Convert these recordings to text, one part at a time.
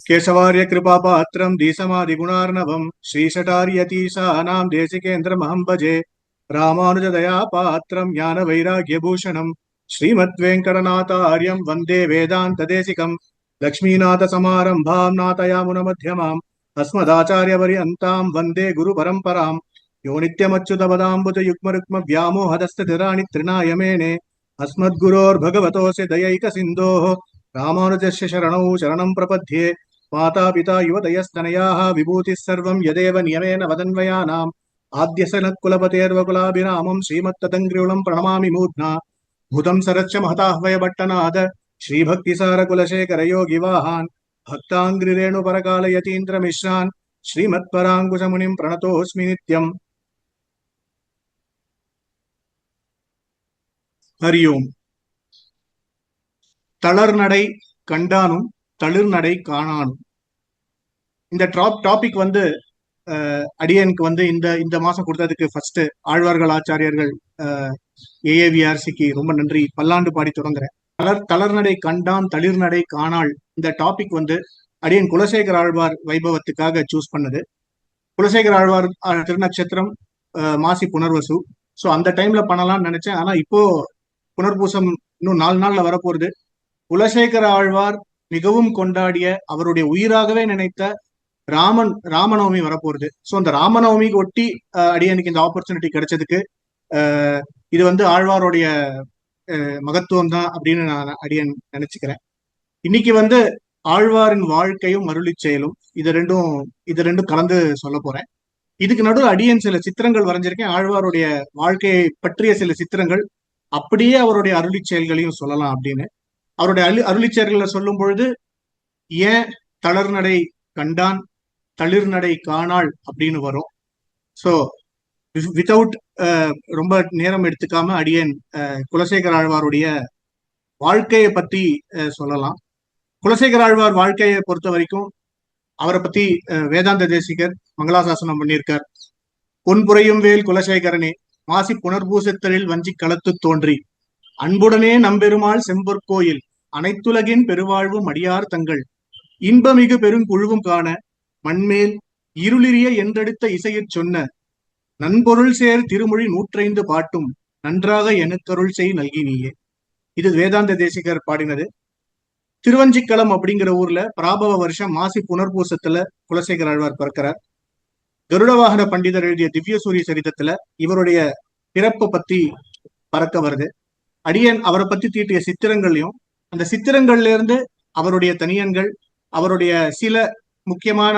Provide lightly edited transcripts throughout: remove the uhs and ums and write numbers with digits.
केशवार्य कृपापात्रं दीसमादिगुणार्णवं श्रीशटार्यतीशानां देशिकेन्द्रमहं भजे रामानुजदयापात्रं ज्ञानवैराग्यभूषणं श्रीमद्वेङ्कटनाथार्यं वन्दे वेदान्तदेशिकं लक्ष्मीनाथसमारम्भां नाथयामुनमध्यमाम् अस्मदाचार्यपर्यन्तां वन्दे गुरुपरम्परां यो नित्यमच्युतपदाम्बुजयुग्मरुक्मव्यामोहदस्तधिराणि तृणाय मेने अस्मद्गुरोर्भगवतोऽस्य दयैकसिन्धोः रामानुजस्य शरणौ शरणं प्रपद्ये माता पिता युवतयस्तनयाः विभूतिः सर्वं यदेव नियमेन वदन्वयानाम् आद्यसनत्कुलपतेर्वकुलाभिरामं श्रीमत्तदङ्ग्रियुलं प्रणमामि मूर्ध्ना भूतं सरच्च महताह्वयभट्टनाद श्रीभक्तिसारकुलशेखरयोगिवाहान् भक्ताङ्ग्रिरेणुपरकालयतीन्द्रमिश्रान् श्रीमत्पराङ्कुशमुनिं प्रणतोऽस्मि नित्यम्। हरि ओम्। தளர்நடை கண்டானும் தளிர்நடை காணானும் இந்த டாபிக் வந்து அடியனுக்கு வந்து இந்த மாசம் கொடுத்ததுக்கு ஃபர்ஸ்ட் ஆழ்வார்கள் ஆச்சாரியர்கள் ஏஏவிஆர்சிக்கு ரொம்ப நன்றி, பல்லாண்டு பாடி தொடங்குறேன். தளர்நடை கண்டான் தளிர்நடை காணாள் இந்த டாபிக் வந்து அடியன் குலசேகர ஆழ்வார் வைபவத்துக்காக சூஸ் பண்ணது. குலசேகர ஆழ்வார் திருநக்ஷத்திரம் மாசி புனர்வசு. ஸோ அந்த டைம்ல பண்ணலாம்னு நினைச்சேன். ஆனா இப்போ புனர்பூசம் இன்னும் 4 நாள்ல வரப்போறது. குலசேகர ஆழ்வார் மிகவும் கொண்டாடிய, அவருடைய உயிராகவே நினைத்த ராமநவமி வரப்போறது. ஸோ அந்த ராமநவமிக்கு ஒட்டி அடியனுக்கு இந்த ஆப்பர்ச்சுனிட்டி கிடைச்சதுக்கு இது வந்து ஆழ்வாருடைய மகத்துவம் தான் அப்படின்னு நான் அடியன் நினைச்சுக்கிறேன். இன்னைக்கு வந்து ஆழ்வாரின் வாழ்க்கையும் அருளி செயலும் இது ரெண்டும் கலந்து சொல்ல போறேன். இதுக்கு நடுவில் அடியன் சில சித்திரங்கள் வரைஞ்சிருக்கேன். ஆழ்வாருடைய வாழ்க்கையை பற்றிய சில சித்திரங்கள், அப்படியே அவருடைய அருளி செயல்களையும் சொல்லலாம் அப்படின்னு. அவருடைய அருளி செயல்களை சொல்லும் பொழுது ஏன் தளர்நடை கண்டான் தளிர்நடை காணாள் அப்படின்னு வரும். ஸோ வித்தவுட் ரொம்ப நேரம் எடுத்துக்காம அடியன் குலசேகர ஆழ்வாருடைய வாழ்க்கையை பத்தி சொல்லலாம். குலசேகர ஆழ்வார் வாழ்க்கையை பொறுத்த வரைக்கும் அவரை பத்தி வேதாந்த தேசிகர் மங்களாசாசனம் பண்ணியிருக்கார். பொன்புரையும் வேல் குலசேகரனே மாசி புனர்பூசத்தலில் வஞ்சி களத்து தோன்றி அன்புடனே நம்பெருமாள் செம்பொற்கோயில் அனைத்துலகின் பெருவாழ்வும் அடியார் தங்கள் இன்பமிகு பெருங்குழுவும் காண மண்மேல் இருளிரிய என்றெடுத்த இசையச் சொன்ன நன்பொருள் சேர் திருமொழி 105 பாட்டும் நன்றாக எனக்கருள் செய் நல்கினியே. இது வேதாந்த தேசிகர் பாடினது. திருவஞ்சிக்களம் அப்படிங்கிற ஊர்ல பிராபவ வருஷம் மாசி புனர்பூசத்துல குலசேகர ஆழ்வார் பிறக்கிறார். கருடவாகன பண்டிதர் எழுதிய திவ்யசூரிய சரிதத்துல இவருடைய பிறப்பை பத்தி பறக்க வருது. அடியன் அவரை பத்தி தீட்டிய சித்திரங்களையும் அந்த சித்திரங்கள்ல இருந்து அவருடைய தனியன்கள், அவருடைய சில முக்கியமான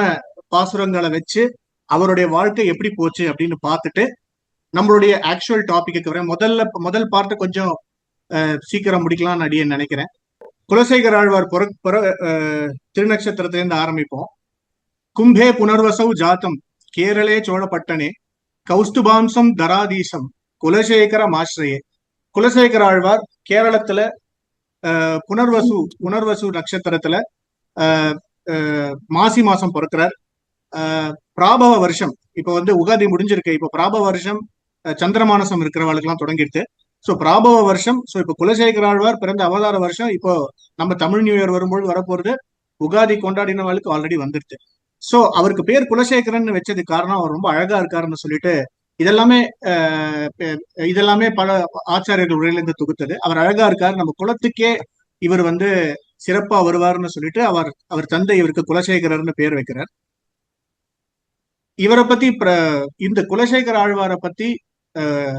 பாசுரங்களை வச்சு அவருடைய வாழ்க்கை எப்படி போச்சு அப்படின்னு பார்த்துட்டு நம்மளுடைய ஆக்சுவல் டாபிக்கு வரேன். முதல் பார்ட்டை கொஞ்சம் சீக்கிரம் முடிக்கலாம்னு அடியன் நினைக்கிறேன். குலசேகர ஆழ்வார் திருநக்ஷத்திரத்திலிருந்து ஆரம்பிப்போம். கும்பே புனர்வசௌ ஜாத்தம் கேரளே சோழப்பட்டனே கௌஸ்துபாம்சம் தராதீசம் குலசேகர ஆசிரியே. குலசேகர ஆழ்வார் கேரளத்துல புனர்வசு நட்சத்திரத்துல மாசி மாசம் பிறக்கிறார். பிராபவ வருஷம் இப்ப வந்து உகாதி முடிஞ்சிருக்கு. இப்ப பிராபவ வருஷம் சந்திரமானசம் இருக்கிறவர்களுக்கு எல்லாம் தொடங்கிடுது. ஸோ பிராபவ வருஷம். ஸோ இப்போ குலசேகர ஆழ்வார் பிறந்த அவதார வருஷம் இப்போ நம்ம தமிழ் நியூ இயர் வரும்போது வரப்போறது. உகாதி கொண்டாடினவர்களுக்கு ஆல்ரெடி வந்துடுது. ஸோ அவருக்கு பேர் குலசேகரன் வச்சதுக்கு காரணம் அவர் ரொம்ப அழகா இருக்காருன்னு சொல்லிட்டு இதெல்லாமே பல ஆச்சாரியர்கள் உரையிலிருந்து தொகுத்தது. அவர் அழகா இருக்காரு, நம்ம குலத்துக்கே இவர் வந்து சிறப்பா வருவார்னு சொல்லிட்டு அவர் தந்தை இவருக்கு குலசேகரர்னு பேர் வைக்கிறார். இவரை பத்தி இந்த குலசேகர ஆழ்வாரை பத்தி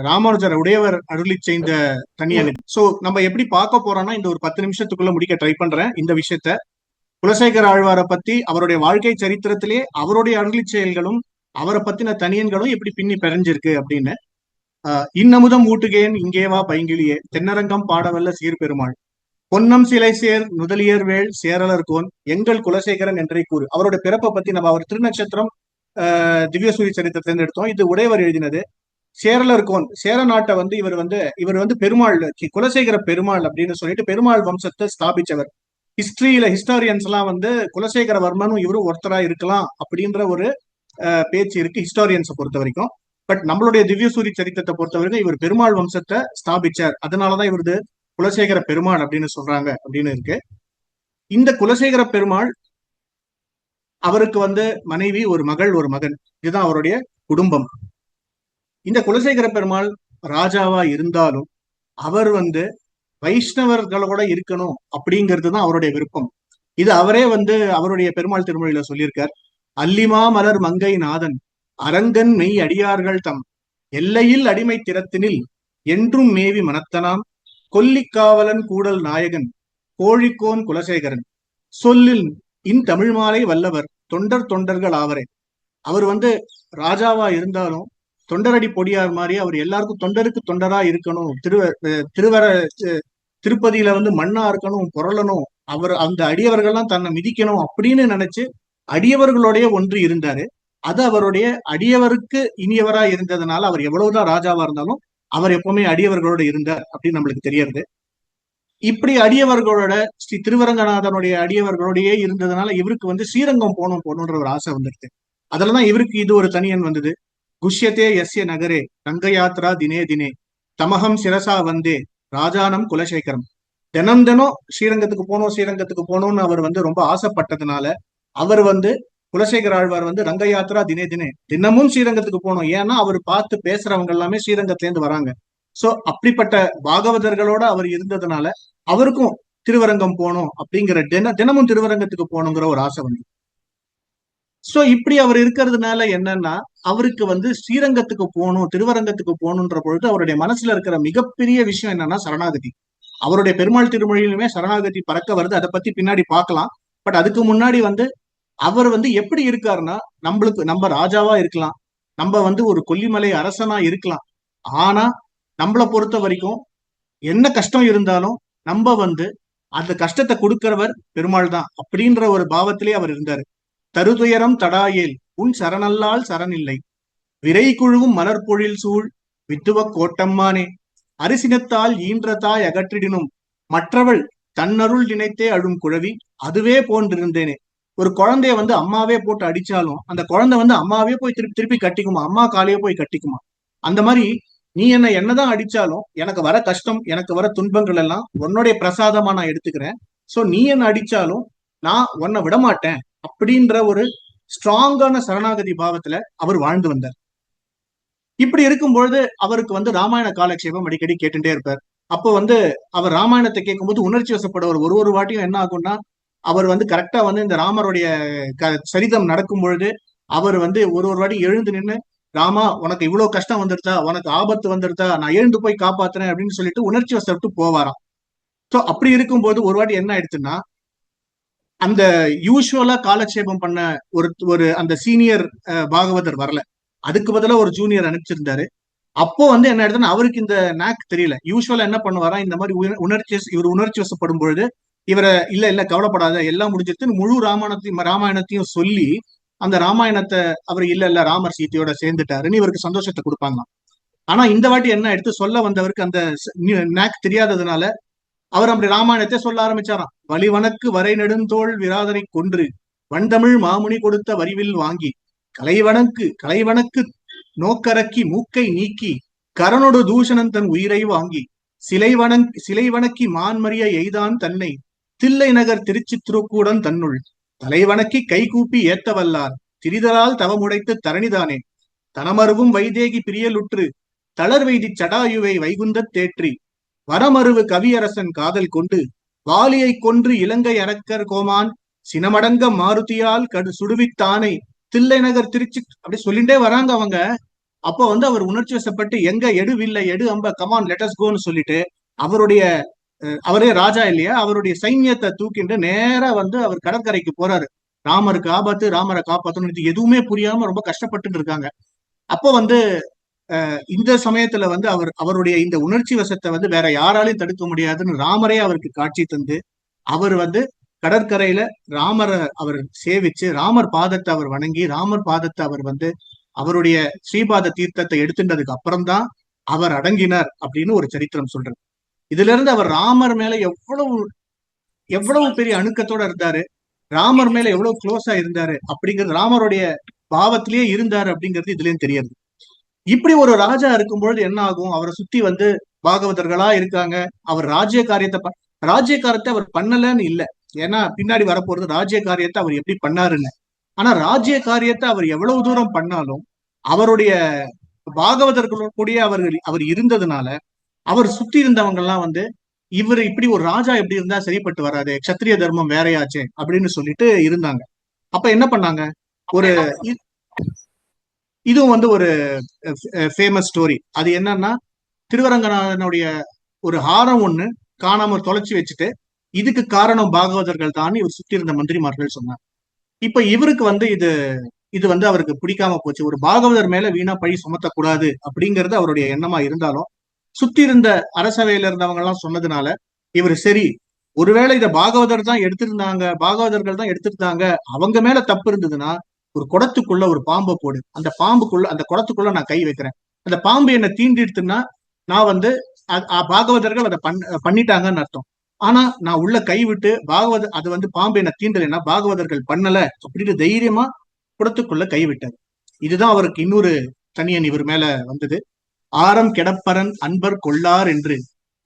ராமானுஜர் உடையவர் அருளி செய்த தனியன். சோ நம்ம எப்படி பார்க்க போறோம்னா இந்த ஒரு 10 நிமிஷத்துக்குள்ள முடிக்க ட்ரை பண்றேன் இந்த விஷயத்த. குலசேகர ஆழ்வாரை பத்தி அவருடைய வாழ்க்கை சரித்திரத்திலே அவருடைய அருளி செயல்களும் அவரை பத்தின தனியன்களும் எப்படி பின்னி பெறஞ்சிருக்கு அப்படின்னு. இன்னமுதம் ஊட்டுகேன் இங்கேவா பைங்கிலியே தென்னரங்கம் பாடவல்ல சீர்பெருமாள் பொன்னம் சிலை சேர் நுதலியர் வேள் சேரலர்கோன் எங்கள் குலசேகரன் என்றே கூறு. அவருடைய பிறப்பை பத்தி நம்ம அவர் திருநக்ஷத்திரம் திவ்யசூரி சரித்திரத்திலிருந்து எடுத்தோம். இது உடையவர் எழுதினது. சேரலர்கோன் சேர நாட்டை வந்து இவர் வந்து பெருமாள் குலசேகர பெருமாள் அப்படின்னு சொல்லிட்டு பெருமாள் வம்சத்தை ஸ்தாபிச்சவர். ஹிஸ்டாரியன்ஸ் எல்லாம் வந்து குலசேகரவர்மனும் இவரும் ஒருத்தரா இருக்கலாம் அப்படின்ற ஒரு பேச்சு இருக்கு ஹிஸ்டாரியன்ஸை பொறுத்த வரைக்கும். பட் நம்மளுடைய திவ்யசூரி சரித்திரத்தை பொறுத்த வரைக்கும் இவர் பெருமாள் வம்சத்தை ஸ்தாபிச்சார். அதனாலதான் இவரது குலசேகர பெருமாள் அப்படின்னு சொல்றாங்க அப்படின்னு இருக்கு. இந்த குலசேகர பெருமாள் அவருக்கு வந்து மனைவி, ஒரு மகள், ஒரு மகன். இதுதான் அவருடைய குடும்பம். இந்த குலசேகர பெருமாள் ராஜாவா இருந்தாலும் அவர் வந்து வைஷ்ணவர்களோட இருக்கணும் அப்படிங்கிறது தான் அவருடைய விருப்பம். இது அவரே வந்து அவருடைய பெருமாள் திருமொழியில சொல்லியிருக்கார். அல்லிமா மலர் மங்கை நாதன் அரங்கன் மெய் அடியார்கள் தம் எல்லையில் அடிமை திறத்தினில் என்றும் மேவி மனத்தனாம் கொல்லிக்காவலன் கூடல் நாயகன் கோழிக்கோன் குலசேகரன் சொல்லில் இன் தமிழ் மாலை வல்லவர் தொண்டர்கள் ஆவரே. அவர் வந்து ராஜாவா இருந்தாலும் தொண்டரடி பொடியார் மாதிரி அவர் எல்லாருக்கும் தொண்டருக்கு தொண்டரா இருக்கணும். திருவர திருப்பதியில வந்து மண்ணா இருக்கணும், புரளணும், அவர் அந்த அடியவர்கள்லாம் தன்னை மிதிக்கணும் அப்படின்னு நினைச்சு அடியவர்களுடைய ஒன்று இருந்தாரு. அது அவருடைய அடியவருக்கு இனியவரா இருந்ததுனால அவர் எவ்வளவுதான் ராஜாவா இருந்தாலும் அவர் எப்பவுமே அடியவர்களோட இருந்தார் அப்படின்னு நம்மளுக்கு தெரியறது. இப்படி அடியவர்களோட ஸ்ரீ திருவரங்கநாதனுடைய அடியவர்களோடயே இருந்ததுனால இவருக்கு வந்து ஸ்ரீரங்கம் போகணுன்ற ஒரு ஆசை வந்துருக்கு. அதுலதான் இவருக்கு இது ஒரு தனியன் வந்தது. குஷ்யத்தே எஸ்ய நகரே ரங்கயாத்ரா தினே தினே தமகம் சிரசா வந்தே ராஜானம் குலசேகரம். தினம் தினம் ஸ்ரீரங்கத்துக்கு போகணும்னு அவர் வந்து ரொம்ப ஆசைப்பட்டதுனால அவர் வந்து குலசேகர ஆழ்வார் வந்து ரங்க யாத்திரா தினே தினே தினமும் ஸ்ரீரங்கத்துக்கு போகணும். ஏன்னா அவர் பார்த்து பேசுறவங்க எல்லாமே ஸ்ரீரங்கத்துல இருந்து வராங்க. சோ அப்படிப்பட்ட பாகவதர்களோட அவர் இருந்ததுனால அவருக்கும் திருவரங்கம் போகணும் அப்படிங்கிற தினமும் திருவரங்கத்துக்கு போகணுங்கிற ஒரு ஆசை வந்து. சோ இப்படி அவர் இருக்கிறதுனால என்னன்னா அவருக்கு வந்து ஸ்ரீரங்கத்துக்கு போகணும், திருவரங்கத்துக்கு போகணுன்ற பொழுது அவருடைய மனசுல இருக்கிற மிகப்பெரிய விஷயம் என்னன்னா சரணாகதி. அவருடைய பெருமாள் திருமொழியிலுமே சரணாகதி பறக்க வருது, அதை பத்தி பின்னாடி பார்க்கலாம். பட் அதுக்கு முன்னாடி வந்து அவர் வந்து எப்படி இருக்காருன்னா, நம்ம ராஜாவா இருக்கலாம், நம்ம வந்து ஒரு கொல்லிமலை அரசனா இருக்கலாம். ஆனா நம்மளை பொறுத்த வரைக்கும் என்ன கஷ்டம் இருந்தாலும் நம்ம வந்து அந்த கஷ்டத்தை கொடுக்கிறவர் பெருமாள் தான் அப்படின்ற ஒரு பாவத்திலே அவர் இருந்தாரு. தருதுயரம் தடாயேல் உன் சரணல்லால் சரணில்லை விரை குழுவும் மலர்பொழில் சூழ் வித்துவ கோட்டம்மானே அரிசினத்தால் ஈன்ற தாய் அகற்றிடினும் மற்றவள் தன்னருள் நினைத்தே அழும் குழவி அதுவே போன்றிருந்தேனே. ஒரு குழந்தைய வந்து அம்மாவே போட்டு அடிச்சாலும் அந்த குழந்தை வந்து அம்மாவே போய் திருப்பி திருப்பி கட்டிக்குமா, அம்மா காலையே போய் கட்டிக்குமா. அந்த மாதிரி நீ என்னதான் அடிச்சாலும் எனக்கு வர கஷ்டம், எனக்கு வர துன்பங்கள் எல்லாம் உன்னுடைய பிரசாதமா நான் எடுத்துக்கிறேன். சோ நீ என்ன அடிச்சாலும் நான் உன்னை விடமாட்டேன் அப்படின்ற ஒரு ஸ்ட்ராங்கான சரணாகதி பாவத்துல அவர் வாழ்ந்து வந்தார். இப்படி இருக்கும்பொழுது அவருக்கு வந்து ராமாயண காலக்ஷேபம் அடிக்கடி கேட்டுட்டே இருப்பார். அப்போ வந்து அவர் ராமாயணத்தை கேட்கும்போது உணர்ச்சி வசப்படுவர். ஒரு வாட்டியும் என்ன ஆகும்னா அவர் வந்து கரெக்டா வந்து இந்த ராமருடைய சரிதம் நடக்கும் பொழுது அவர் வந்து ஒரு வாட்டி எழுந்து நின்று, ராமா உனக்கு இவ்வளவு கஷ்டம் வந்துருதா, உனக்கு ஆபத்து வந்துருதா, நான் எழுந்து போய் காப்பாத்துறேன் அப்படின்னு சொல்லிட்டு உணர்ச்சி வசப்பட்டு போவாராம். சோ அப்படி இருக்கும்போது ஒரு வாட்டி என்ன ஆயிடுச்சுன்னா அந்த யூஸ்வலா காலக்ஷேபம் பண்ண ஒரு அந்த சீனியர் பாகவதர் வரல, அதுக்கு பதிலா ஒரு ஜூனியர் அனுப்பிச்சிருந்தாரு. அப்போ வந்து என்ன ஆயிடுதுன்னா அவருக்கு இந்த நாக் தெரியல. யூஸ்வலா என்ன பண்ணுவாரா, இந்த மாதிரி இவர் உணர்ச்சி வசப்படும் பொழுது இவரை இல்ல கவலைப்படாத எல்லாம் முடிஞ்சிருச்சு முழு ராமாயணத்தையும் சொல்லி அந்த ராமாயணத்தை அவர் இல்ல ராமர் சீத்தையோட சேர்ந்துட்டாருன்னு இவருக்கு சந்தோஷத்தை கொடுப்பாங்க. ஆனா இந்த வாட்டி என்ன எடுத்து சொல்ல வந்தவருக்கு அந்த நாக் தெரியாததுனால அவர் அப்படி ராமாயணத்தை சொல்ல ஆரம்பிச்சாராம். வலிவனக்கு வரை நெடுந்தோள் விராதனை கொன்று வண்டமிழ் மாமுனி கொடுத்த வரிவில் வாங்கி கலைவனக்கு நோக்கரக்கி மூக்கை நீக்கி கரனொடு தூஷணன் தன் உயிரை வாங்கி சிலை வணக்கி மான்மறிய எய்தான் தன்னை தில்லை நகர் திருச்சித்திருக்கூடன் தன்னுள் தலைவணக்கி கைகூப்பி ஏத்தவல்லார் திரிதலால் தவமுடைத்து தரணிதானே தனமருவும் வைதேகி பிரியலுற்று தளர்வெய்தி சடாயுவை வைகுந்தத் தேற்றி வரமருவு கவியரசன் காதல் கொண்டு வாலியை கொன்று இலங்கை அரக்கர் கோமான் சினமடங்க மாருதியால் சுடுவித்தானை தில்லை நகர் திருச்சி அப்படி சொல்லிட்டே வராங்க அவங்க. அப்போ வந்து அவர் உணர்ச்சி வசப்பட்டு எங்க எடுவில்லை எடு அம்ப கமான் லெட்டஸ் கோன்னு சொல்லிட்டு அவரே ராஜா இல்லையா, அவருடைய சைன்யத்தை தூக்கிட்டு நேரா வந்து அவர் கடற்கரைக்கு போறாரு. ராமருக்கு ஆபத்து, ராமரை காப்பாத்தணும், எதுவுமே புரியாம ரொம்ப கஷ்டப்பட்டு இருக்காங்க. அப்போ வந்து இந்த சமயத்துல வந்து அவருடைய இந்த உணர்ச்சி வசத்தை வந்து வேற யாராலையும் தடுக்க முடியாதுன்னு ராமரே அவருக்கு காட்சி தந்து அவர் வந்து கடற்கரையில ராமரை அவர் சேவிச்சு ராமர் பாதத்தை அவர் வணங்கி ராமர் பாதத்தை அவர் வந்து அவருடைய ஸ்ரீபாத தீர்த்தத்தை எடுத்துட்டதுக்கு அப்புறம்தான் அவர் அடங்கினார் அப்படின்னு ஒரு சரித்திரம் சொல்றது. இதுல இருந்து அவர் ராமர் மேல எவ்வளவு பெரிய அணுக்கத்தோட இருந்தாரு, ராமர் மேல எவ்வளவு க்ளோஸா இருந்தாரு அப்படிங்கிறது, ராமருடைய பாவத்திலேயே இருந்தாரு அப்படிங்கிறது இதுலயும் தெரியாது. இப்படி ஒரு ராஜா இருக்கும்பொழுது என்ன ஆகும், அவரை சுத்தி வந்து பாகவதர்களா இருக்காங்க. அவர் ராஜ்ய காரியத்தை அவர் பண்ணலன்னு இல்லை, ஏன்னா பின்னாடி வரப்போறது ராஜ்ய காரியத்தை அவர் எப்படி பண்ணாருன்னு. ஆனா ராஜ்ய காரியத்தை அவர் எவ்வளவு தூரம் பண்ணாலும் அவருடைய பாகவதர்களோட கூடிய அவர் இருந்ததுனால அவர் சுத்தி இருந்தவங்க எல்லாம் வந்து இவர் இப்படி ஒரு ராஜா எப்படி இருந்தா சரிப்பட்டு வராது, கஷத்திரிய தர்மம் வேறையாச்சே அப்படின்னு சொல்லிட்டு இருந்தாங்க. அப்ப என்ன பண்ணாங்க, ஒரு இதுவும் வந்து ஒரு ஃபேமஸ் ஸ்டோரி. அது என்னன்னா, திருவரங்கநாதனுடைய ஒரு ஹாரம் ஒண்ணு காணாம தொலைச்சு வச்சுட்டு இதுக்கு காரணம் பாகவதர்கள் தான் இவர் சுத்தி இருந்த மந்திரிமார்கள் சொன்னாங்க. இப்ப இவருக்கு வந்து இது இது வந்து அவருக்கு பிடிக்காம போச்சு. ஒரு பாகவதர் மேல வீணா பழி சுமத்தக்கூடாது அப்படிங்கிறது அவருடைய எண்ணமா இருந்தாலும் சுத்தி இருந்த அரசவையில இருந்தவங்க எல்லாம் சொன்னதுனால இவர் சரி, ஒருவேளை இத பாகவதர் தான் எடுத்திருந்தாங்க, பாகவதர்கள் தான் எடுத்திருந்தாங்க, அவங்க மேல தப்பு இருந்ததுன்னா ஒரு குடத்துக்குள்ள ஒரு பாம்பை போடு, அந்த பாம்புக்குள்ள அந்த குடத்துக்குள்ள நான் கை வைக்கிறேன், அந்த பாம்பு என்னை தீண்டிடுத்துன்னா நான் வந்து பாகவதர்கள் அதை பண்ணிட்டாங்கன்னு அர்த்தம். ஆனா நான் உள்ள கை விட்டு பாகவத அது வந்து பாம்பு என்ன தீண்டலைன்னா பாகவதர்கள் பண்ணல அப்படின்னு தைரியமா குடத்துக்குள்ள கை விட்டார். இதுதான் அவருக்கு இன்னொரு தனியன் இவர் மேல வந்தது. ஆரம் கெடப்பரன் அன்பர் கொள்ளார் என்று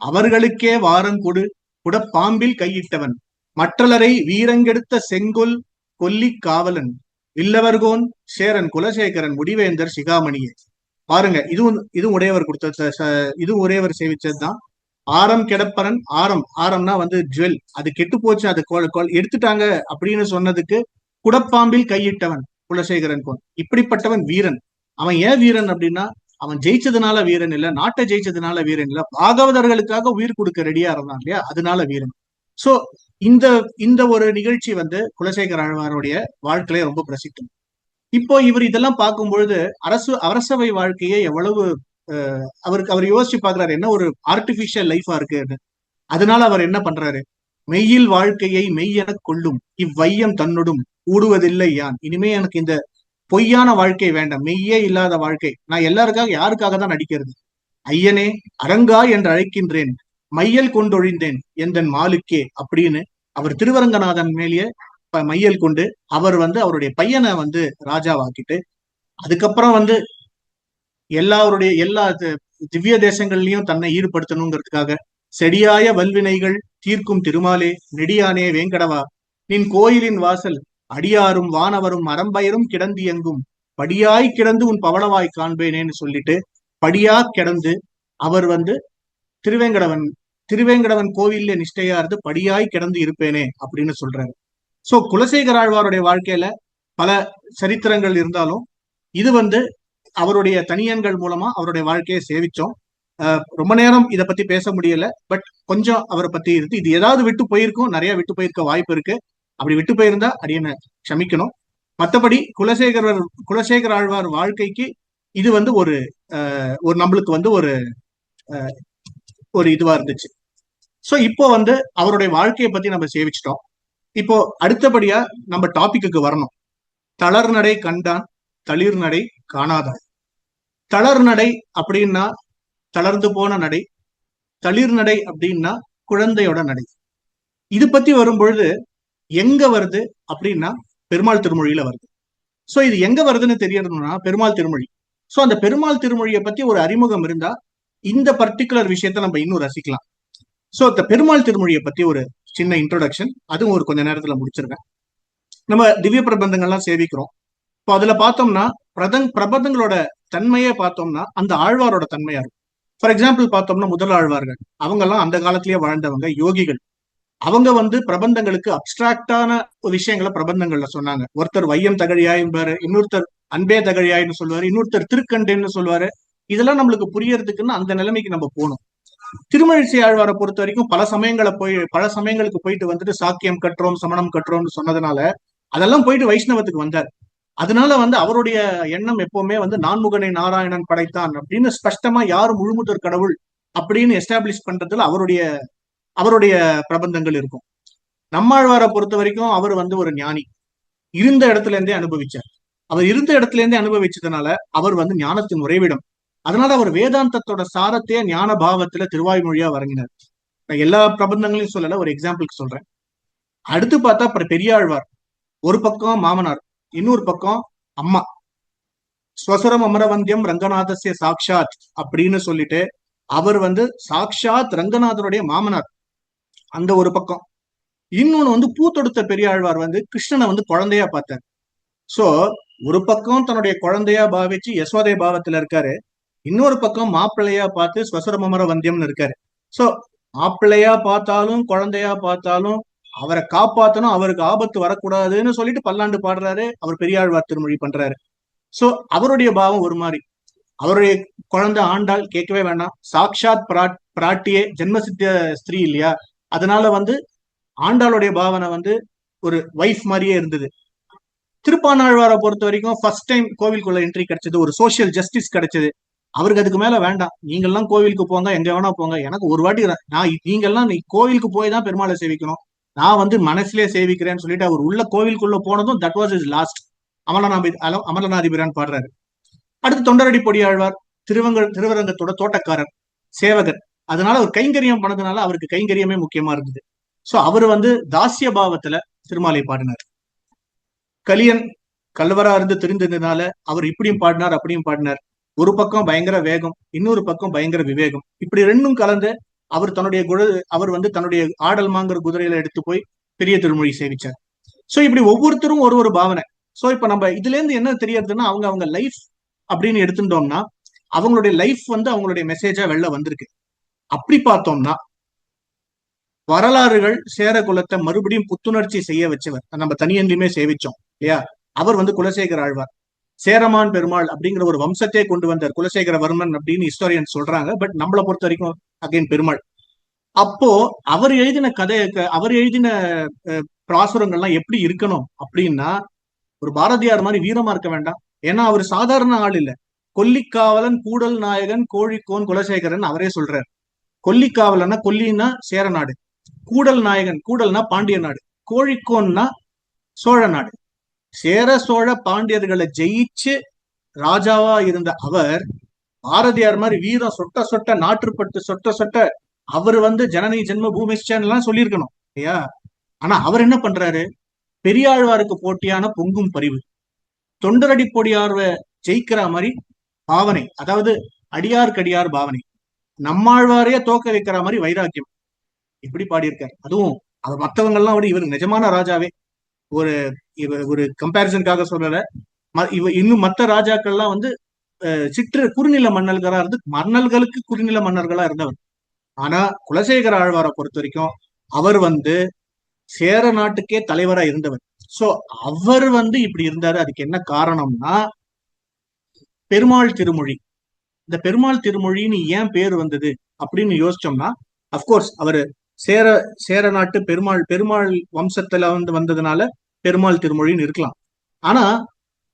அவர்களுக்கே வாரங்கொடு குடப்பாம்பில் கையிட்டவன் மற்றலரை வீரங்கெடுத்த செங்கொல் கொல்லி காவலன் வில்லவர்கோன் சேரன் குலசேகரன் முடிவேந்தர் சிகாமணியே. பாருங்க, இதுவும் உடையவர் கொடுத்த இதுவும் உடையவர் சேவிச்சதுதான். ஆரம் கெடப்பரன், ஆரம்னா வந்து ஜுவல், அது கெட்டு போச்சு, அது எடுத்துட்டாங்க அப்படின்னு சொன்னதுக்கு குடப்பாம்பில் கையிட்டவன் குலசேகரன் கோன். இப்படிப்பட்டவன் வீரன். அவன் ஏன் வீரன் அப்படின்னா அவன் ஜெயிச்சதுனால வீரன் இல்ல, நாட்டை ஜெயிச்சதுனால வீரன் இல்ல, பாகவதர்களுக்காக உயிர் கொடுக்க ரெடியா இருந்தான் இல்லையா, அதனால வீரன். சோ இந்த இந்த ஒரு நிகழ்ச்சி வந்து குலசேகர ஆழ்வாருடைய வாழ்க்கையில ரொம்ப பிரசித்தம். இப்போ இவர் இதெல்லாம் பார்க்கும் பொழுது அரசவை வாழ்க்கையே எவ்வளவு அவர் யோசிச்சு பாக்குறாரு, என்ன ஒரு ஆர்டிபிஷியல் லைஃபா இருக்கு. அதனால அவர் என்ன பண்றாரு, மெய்யில் வாழ்க்கையை மெய் என கொள்ளும் இவ்வையம் தன்னுடும் கூடுவதில்லை யான். இனிமே எனக்கு இந்த பொய்யான வாழ்க்கை வேண்டாம், மெய்யே இல்லாத வாழ்க்கை. நான் எல்லாருக்காக யாருக்காக தான் நடிக்கிறது. ஐயனே அரங்கா என்று அழைக்கின்றேன், மையல் கொண்டொழிந்தேன் எந்தன் மாலுக்கே அப்படின்னு அவர் திருவரங்கநாதன் மேலேயே மையல் கொண்டு அவர் வந்து அவருடைய பையனை வந்து ராஜாவாக்கிட்டு அதுக்கப்புறம் வந்து எல்லா திவ்ய தேசங்கள்லயும் தன்னை ஈடுபடுத்தணுங்கிறதுக்காக செடியாய வல்வினைகள் தீர்க்கும் திருமாலே நெடியானே வேங்கடவா நின் கோயிலின் வாசல் அடியாரும் வானவரும் அறம்பயரும் கிடந்து எங்கும் படியாய் கிடந்து உன் பவளவாய் காண்பேனேன்னு சொல்லிட்டு படியா கிடந்து அவர் வந்து திருவேங்கடவன் திருவேங்கடவன் கோவில்ல நிஷ்டையா இருந்து படியாய் கிடந்து இருப்பேனே அப்படின்னு சொல்றாரு. சோ குலசேகர ஆழ்வாருடைய வாழ்க்கையில பல சரித்திரங்கள் இருந்தாலும் இது வந்து அவருடைய தனியன்கள் மூலமா அவருடைய வாழ்க்கையை சேவிச்சோம். ரொம்ப நேரம் இதை பத்தி பேச முடியல, பட் கொஞ்சம் அவரை பத்தி இருக்கு. இது ஏதாவது விட்டு போயிருக்கும், நிறைய விட்டு போயிருக்க வாய்ப்பு இருக்கு. அப்படி விட்டு போயிருந்தா அடியனை க்ஷமிக்கணும். மற்றபடி குலசேகர ஆழ்வார் வாழ்க்கைக்கு இது வந்து ஒரு நம்மளுக்கு வந்து ஒரு இதுவா இருந்துச்சு. சோ இப்போ வந்து அவருடைய வாழ்க்கையை பத்தி நம்ம சேவிச்சிட்டோம். இப்போ அடுத்தபடியா நம்ம டாபிக்கு வரணும். தளர்நடை கண்டான் தளிர் நடை காணாதான். தளர் நடை அப்படின்னா தளர்ந்து போன நடை, தளிர் நடை அப்படின்னா குழந்தையோட நடை. இது பத்தி வரும்பொழுது எங்க வருது அப்படின்னா பெருமாள் திருமொழியில வருது. சோ இது எங்க வருதுன்னு தெரியணும்னா பெருமாள் திருமொழி. சோ அந்த பெருமாள் திருமொழியை பத்தி ஒரு அறிமுகம் இருந்தா இந்த பர்டிகுலர் விஷயத்த நம்ம இன்னும் ரசிக்கலாம். சோ இந்த பெருமாள் திருமொழியை பத்தி ஒரு சின்ன இன்ட்ரோடக்ஷன், அதுவும் ஒரு கொஞ்ச நேரத்துல முடிச்சிருக்கேன். நம்ம திவ்ய பிரபந்தங்கள்லாம் சேவிக்கிறோம். இப்போ அதுல பார்த்தோம்னா பிரபந்தங்களோட தன்மையே பார்த்தோம்னா அந்த ஆழ்வாரோட தன்மையா இருக்கும். ஃபார் எக்ஸாம்பிள் பார்த்தோம்னா முதல் ஆழ்வார்கள் அவங்க எல்லாம் அந்த காலத்திலேயே வாழ்ந்தவங்க யோகிகள். அவங்க வந்து பிரபந்தங்களுக்கு அப்டிராக்டான விஷயங்களை பிரபந்தங்கள்ல சொன்னாங்க. ஒருத்தர் வையம் தகழியாய்பாரு, இன்னொருத்தர் அன்பே தகழியாய்னு சொல்லுவாரு, இன்னொருத்தர் திருக்கண்டேன்னு சொல்லுவாரு. இதெல்லாம் நம்மளுக்கு புரியறதுக்குன்னு அந்த நிலைமைக்கு நம்ம போகணும். திருமழிசை ஆழ்வாரை பொறுத்த வரைக்கும் பல சமயங்களுக்கு போயிட்டு வந்துட்டு சாக்கியம் கற்றோம் சமணம் கற்றோம்னு சொன்னதுனால அதெல்லாம் போயிட்டு வைஷ்ணவத்துக்கு வந்தார். அதனால வந்து அவருடைய எண்ணம் எப்பவுமே வந்து நான்முகனை நாராயணன் படைத்தான் அப்படின்னு ஸ்பஷ்டமா யாரும் முழுமுதற் கடவுள் அப்படின்னு எஸ்டாப்ளிஷ் பண்றதுல அவருடைய பிரபந்தங்கள் இருக்கும். நம்மாழ்வாரை பொறுத்த வரைக்கும் அவர் வந்து ஒரு ஞானி, இருந்த இடத்துல இருந்தே அனுபவிச்சார். அவர் இருந்த இடத்துல இருந்தே அனுபவிச்சதுனால அவர் வந்து ஞானத்தின் உறைவிடம். அதனால அவர் வேதாந்தத்தோட சாரத்தையே ஞான பாவத்துல திருவாய்மொழியா வழங்கினார். நான் எல்லா பிரபந்தங்களையும் சொல்லல, ஒரு எக்ஸாம்பிளுக்கு சொல்றேன். அடுத்து பார்த்தா பெரியாழ்வார் ஒரு பக்கம் மாமனார், இன்னொரு பக்கம் அம்மா. ஸ்வசுரம் அமரவந்தியம் ரங்கநாதசிய சாக்ஷாத் அப்படின்னு சொல்லிட்டு அவர் வந்து சாக்ஷாத் ரங்கநாதனுடைய மாமனார் அந்த ஒரு பக்கம். இன்னொன்னு வந்து பூ தொடுத்த பெரியாழ்வார் வந்து கிருஷ்ணனை வந்து குழந்தையா பார்த்தார். சோ ஒரு பக்கம் தன்னுடைய குழந்தையா பாவிச்சு யசோதை பாவத்துல இருக்காரு, இன்னொரு பக்கம் மாப்பிள்ளையா பார்த்து ஸ்வசுரமர வந்தியம்னு இருக்காரு. சோ மாப்பிள்ளையா பார்த்தாலும் குழந்தையா பார்த்தாலும் அவரை காப்பாத்தணும், அவருக்கு ஆபத்து வரக்கூடாதுன்னு சொல்லிட்டு பல்லாண்டு பாடுறாரு, அவர் பெரியாழ்வார் திருமொழி பண்றாரு. சோ அவருடைய பாவம் ஒரு மாதிரி. அவருடைய குழந்தை ஆண்டாள் கேட்கவே வேண்டாம், சாக்ஷாத் பிராட்டியே ஜென்மசித்த ஸ்திரீ இல்லையா, அதனால வந்து ஆண்டாளுடைய பாவனை வந்து ஒரு வைஃப் மாதிரியே இருந்தது. திருப்பானாழ்வாரை பொறுத்த வரைக்கும் ஃபர்ஸ்ட் டைம் கோவிலுக்குள்ள என்ட்ரி கிடைச்சது, ஒரு சோசியல் ஜஸ்டிஸ் கிடைச்சது. அவருக்கு அதுக்கு மேல வேண்டாம், நீங்கெல்லாம் கோவிலுக்கு போங்க, எங்க வேணா போங்க, எனக்கு ஒரு வாட்டி நான் நீங்கெல்லாம் நீ கோவிலுக்கு போய் தான் பெருமாளை சேவிக்கணும், நான் வந்து மனசுலயே சேவிக்கிறேன்னு சொல்லிட்டு அவர் உள்ள கோவிலுக்குள்ள போனதும் that was is last. Amalanathipiran பாடுறாரு. அடுத்து தொண்டரடி பொடியாழ்வார், திருவரங்கத்தோட தோட்டக்காரர், சேவகர். அதனால அவர் கைங்கரியம் பண்ணதுனால அவருக்கு கைங்கரியமே முக்கியமா இருந்தது. சோ அவர் வந்து தாசிய பாவத்துல திருமாலை பாடினார். கலியன் கல்வரா இருந்து தெரிந்ததுனால அவர் இப்படியும் பாடினார் அப்படியும் பாடினார். ஒரு பக்கம் பயங்கர வேகம், இன்னொரு பக்கம் பயங்கர விவேகம், இப்படி ரெண்டும் கலந்து அவர் அவர் வந்து தன்னுடைய ஆடல்மாங்கிற குதிரையில எடுத்து போய் பெரிய திருமொழி சேவிச்சார். சோ இப்படி ஒவ்வொருத்தரும் ஒரு ஒரு பாவனை. சோ இப்ப நம்ம இதுல இருந்து என்ன தெரியறதுன்னா, அவங்க லைஃப் அப்படின்னு எடுத்துட்டோம்னா அவங்களுடைய லைஃப் வந்து அவங்களுடைய மெசேஜா வெளில வந்திருக்கு. அப்படி பார்த்தோம்னா வரலாறுகள் சேர குலத்தை மறுபடியும் புத்துணர்ச்சி செய்ய வச்சவர் நம்ம தனியன்றியுமே சேவிச்சோம் இல்லையா. அவர் வந்து குலசேகர ஆழ்வார், சேரமான் பெருமாள் அப்படிங்கிற ஒரு வம்சத்தையே கொண்டு வந்தார், குலசேகரவர்மன் அப்படின்னு ஹிஸ்டோரியன் சொல்றாங்க. பட் நம்மளை பொறுத்த வரைக்கும் அகைன் பெருமாள். அப்போ அவர் எழுதின கதை, அவர் எழுதின பிராசுரங்கள்லாம் எப்படி இருக்கணும் அப்படின்னா, ஒரு பாரதியார் மாதிரி வீரமா இருக்க வேண்டாம். ஏன்னா அவர் சாதாரண ஆள் இல்ல. கொல்லிக்காவலன், கூடல் நாயகன், கோழிக்கோன், குலசேகரன் அவரே சொல்றாரு. கொல்லிக்காவலன்னா, கொல்லின்னா சேர நாடு, கூடல் நாயகன், கூடல்னா பாண்டிய நாடு, கோழிக்கோன்னா சோழ நாடு. சேர சோழ பாண்டியர்களை ஜெயிச்சு ராஜாவா இருந்த அவர் பாரதியார் மாதிரி வீரம் சொட்ட சொட்ட நாட்டுப்பட்டு சொட்ட சொட்ட அவர் வந்து ஜனனி ஜென்ம பூமிஷ்டான் சொல்லியிருக்கணும் இல்லையா. ஆனா அவர் என்ன பண்றாரு, பெரியாழ்வாருக்கு போட்டியான பொங்கும் பரிவு, தொண்டரடி பொடியார்வ ஜெயிக்கிற மாதிரி பாவனை, அதாவது அடியார்கடியார் பாவனை, நம்மாழ்வாரையே தோக்க வைக்கிற மாதிரி வைராக்கியம், இப்படி பாடியிருக்காரு. அதுவும் அவர் மற்றவங்க எல்லாம் விட இவர் நிஜமான ராஜாவே. ஒரு ஒரு கம்பேரிசனுக்காக சொல்லல, இன்னும் மற்ற ராஜாக்கள்லாம் வந்து குறுநில மன்னர்களா இருந்து மன்னர்களுக்கு குறுநில மன்னர்களா இருந்தவர். ஆனா குலசேகர ஆழ்வாரை பொறுத்த வரைக்கும் அவர் வந்து சேர நாட்டுக்கே தலைவரா இருந்தவர். சோ அவர் வந்து இப்படி இருந்தாரு. அதுக்கு என்ன காரணம்னா பெருமாள் திருமொழி. இந்த பெருமாள் திருமொழின்னு ஏன் பேர் வந்தது அப்படின்னு யோசிச்சோம்னா, அப்கோர்ஸ் அவரு சேர சேர நாட்டு பெருமாள் வம்சத்துல வந்து வந்ததுனால பெருமாள் திருமொழின்னு இருக்கலாம். ஆனா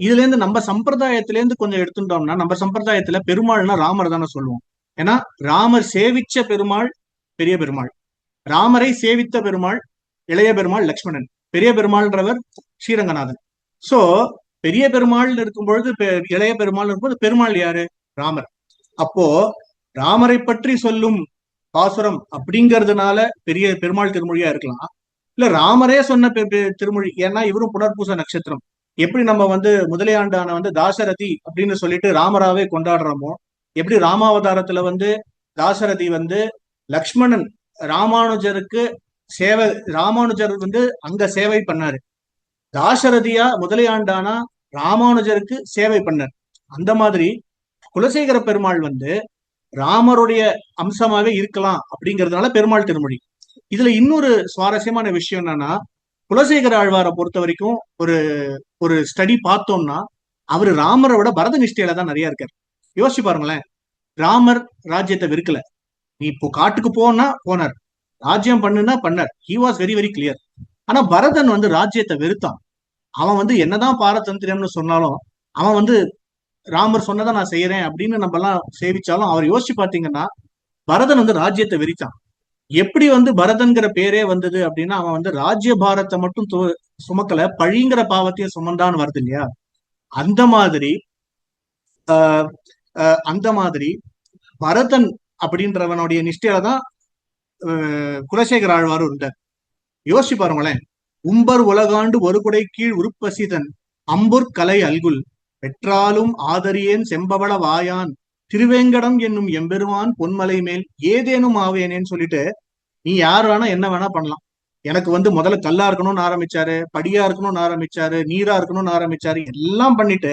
இதுல இருந்து நம்ம சம்பிரதாயத்தில இருந்து கொஞ்சம் எடுத்துட்டோம்னா, நம்ம சம்பிரதாயத்துல பெருமாள்னா ராமர் தானே சொல்லுவோம். ஏன்னா ராமர் சேவிச்ச பெருமாள் பெரிய பெருமாள், ராமரை சேவித்த பெருமாள் இளைய பெருமாள் லக்ஷ்மணன், பெரிய பெருமாள்ன்றவர் ஸ்ரீரங்கநாதன். சோ பெரிய பெருமாள் இருக்கும் பொழுது இளைய பெருமாள் இருக்கும்போது பெருமாள் யாரு, ராமர். அப்போ ராமரை பற்றி சொல்லும் பாசுரம் அப்படிங்கிறதுனால பெரிய பெருமாள் திருமொழியா இருக்கலாம், இல்ல ராமரே சொன்ன திருமொழி. ஏன்னா இவரும் புனர்பூச நட்சத்திரம். எப்படி நம்ம வந்து முதலையாண்டான வந்து தாசரதி அப்படின்னு சொல்லிட்டு ராமராவே கொண்டாடுறோமோ, எப்படி ராமாவதாரத்துல வந்து தாசரதி வந்து லக்ஷ்மணன் ராமானுஜருக்கு சேவை, ராமானுஜர் வந்து அங்க சேவை பண்ணாரு, தாசரதியா முதலையாண்டானா ராமானுஜருக்கு சேவை பண்ணார். அந்த மாதிரி குலசேகர பெருமாள் வந்து ராமருடைய அம்சமாவே இருக்கலாம் அப்படிங்கிறதுனால பெருமாள் திருமொழி. இதுல இன்னொரு சுவாரஸ்யமான விஷயம் என்னன்னா, குலசேகர ஆழ்வாரை பொறுத்த வரைக்கும் ஒரு ஒரு ஸ்டடி பார்த்தோம்னா அவரு ராமரை விட பரத நிஷ்டையில தான் நிறைய இருக்காரு. யோசிச்சு பாருங்களேன், ராமர் ராஜ்யத்தை வெறுக்கல, நீ இப்போ காட்டுக்கு போனார், ராஜ்யம் பண்ணுனா பண்ணார், he was very very clear. ஆனா பரதன் வந்து ராஜ்யத்தை வெறுத்தான். அவன் வந்து என்னதான் பாரதந்திரம்னு சொன்னாலும் அவன் வந்து ராமர் சொன்னதை நான் செய்யறேன் அப்படின்னு நம்ம எல்லாம் சேவிச்சாலும் அவர் யோசிச்சு பாத்தீங்கன்னா பரதன் வந்து ராஜ்யத்தை வெறித்தான். எப்படி வந்து பரதன்கிற பேரே வந்தது அப்படின்னா, அவன் வந்து ராஜ்ய பாரத்தை மட்டும் சுமக்கல, பழிங்கிற பாவத்தையும் சுமந்தான்னு வருது இல்லையா. அந்த மாதிரி அந்த மாதிரி பரதன் அப்படின்றவனுடைய நிஷ்டையில தான் குலசேகர ஆழ்வாரும் இருந்தார். யோசிச்சு பாருங்களேன், உம்பர் உலகாண்டு ஒரு குடை கீழ் உருப்பசிதன் அம்புர் கலை அல்குல் பெற்றாலும் ஆதரியேன் செம்பவள வாயான் திருவேங்கடம் என்னும் எம்பெருமான் பொன்மலை மேல் ஏதேனும் ஆவேனேன்னு சொல்லிட்டு, நீ யார் வேணா என்ன வேணா பண்ணலாம், எனக்கு வந்து முதல்ல கல்லா இருக்கணும்னு ஆரம்பிச்சாரு, படியா இருக்கணும்னு ஆரம்பிச்சாரு, நீரா இருக்கணும்னு ஆரம்பிச்சாரு, எல்லாம் பண்ணிட்டு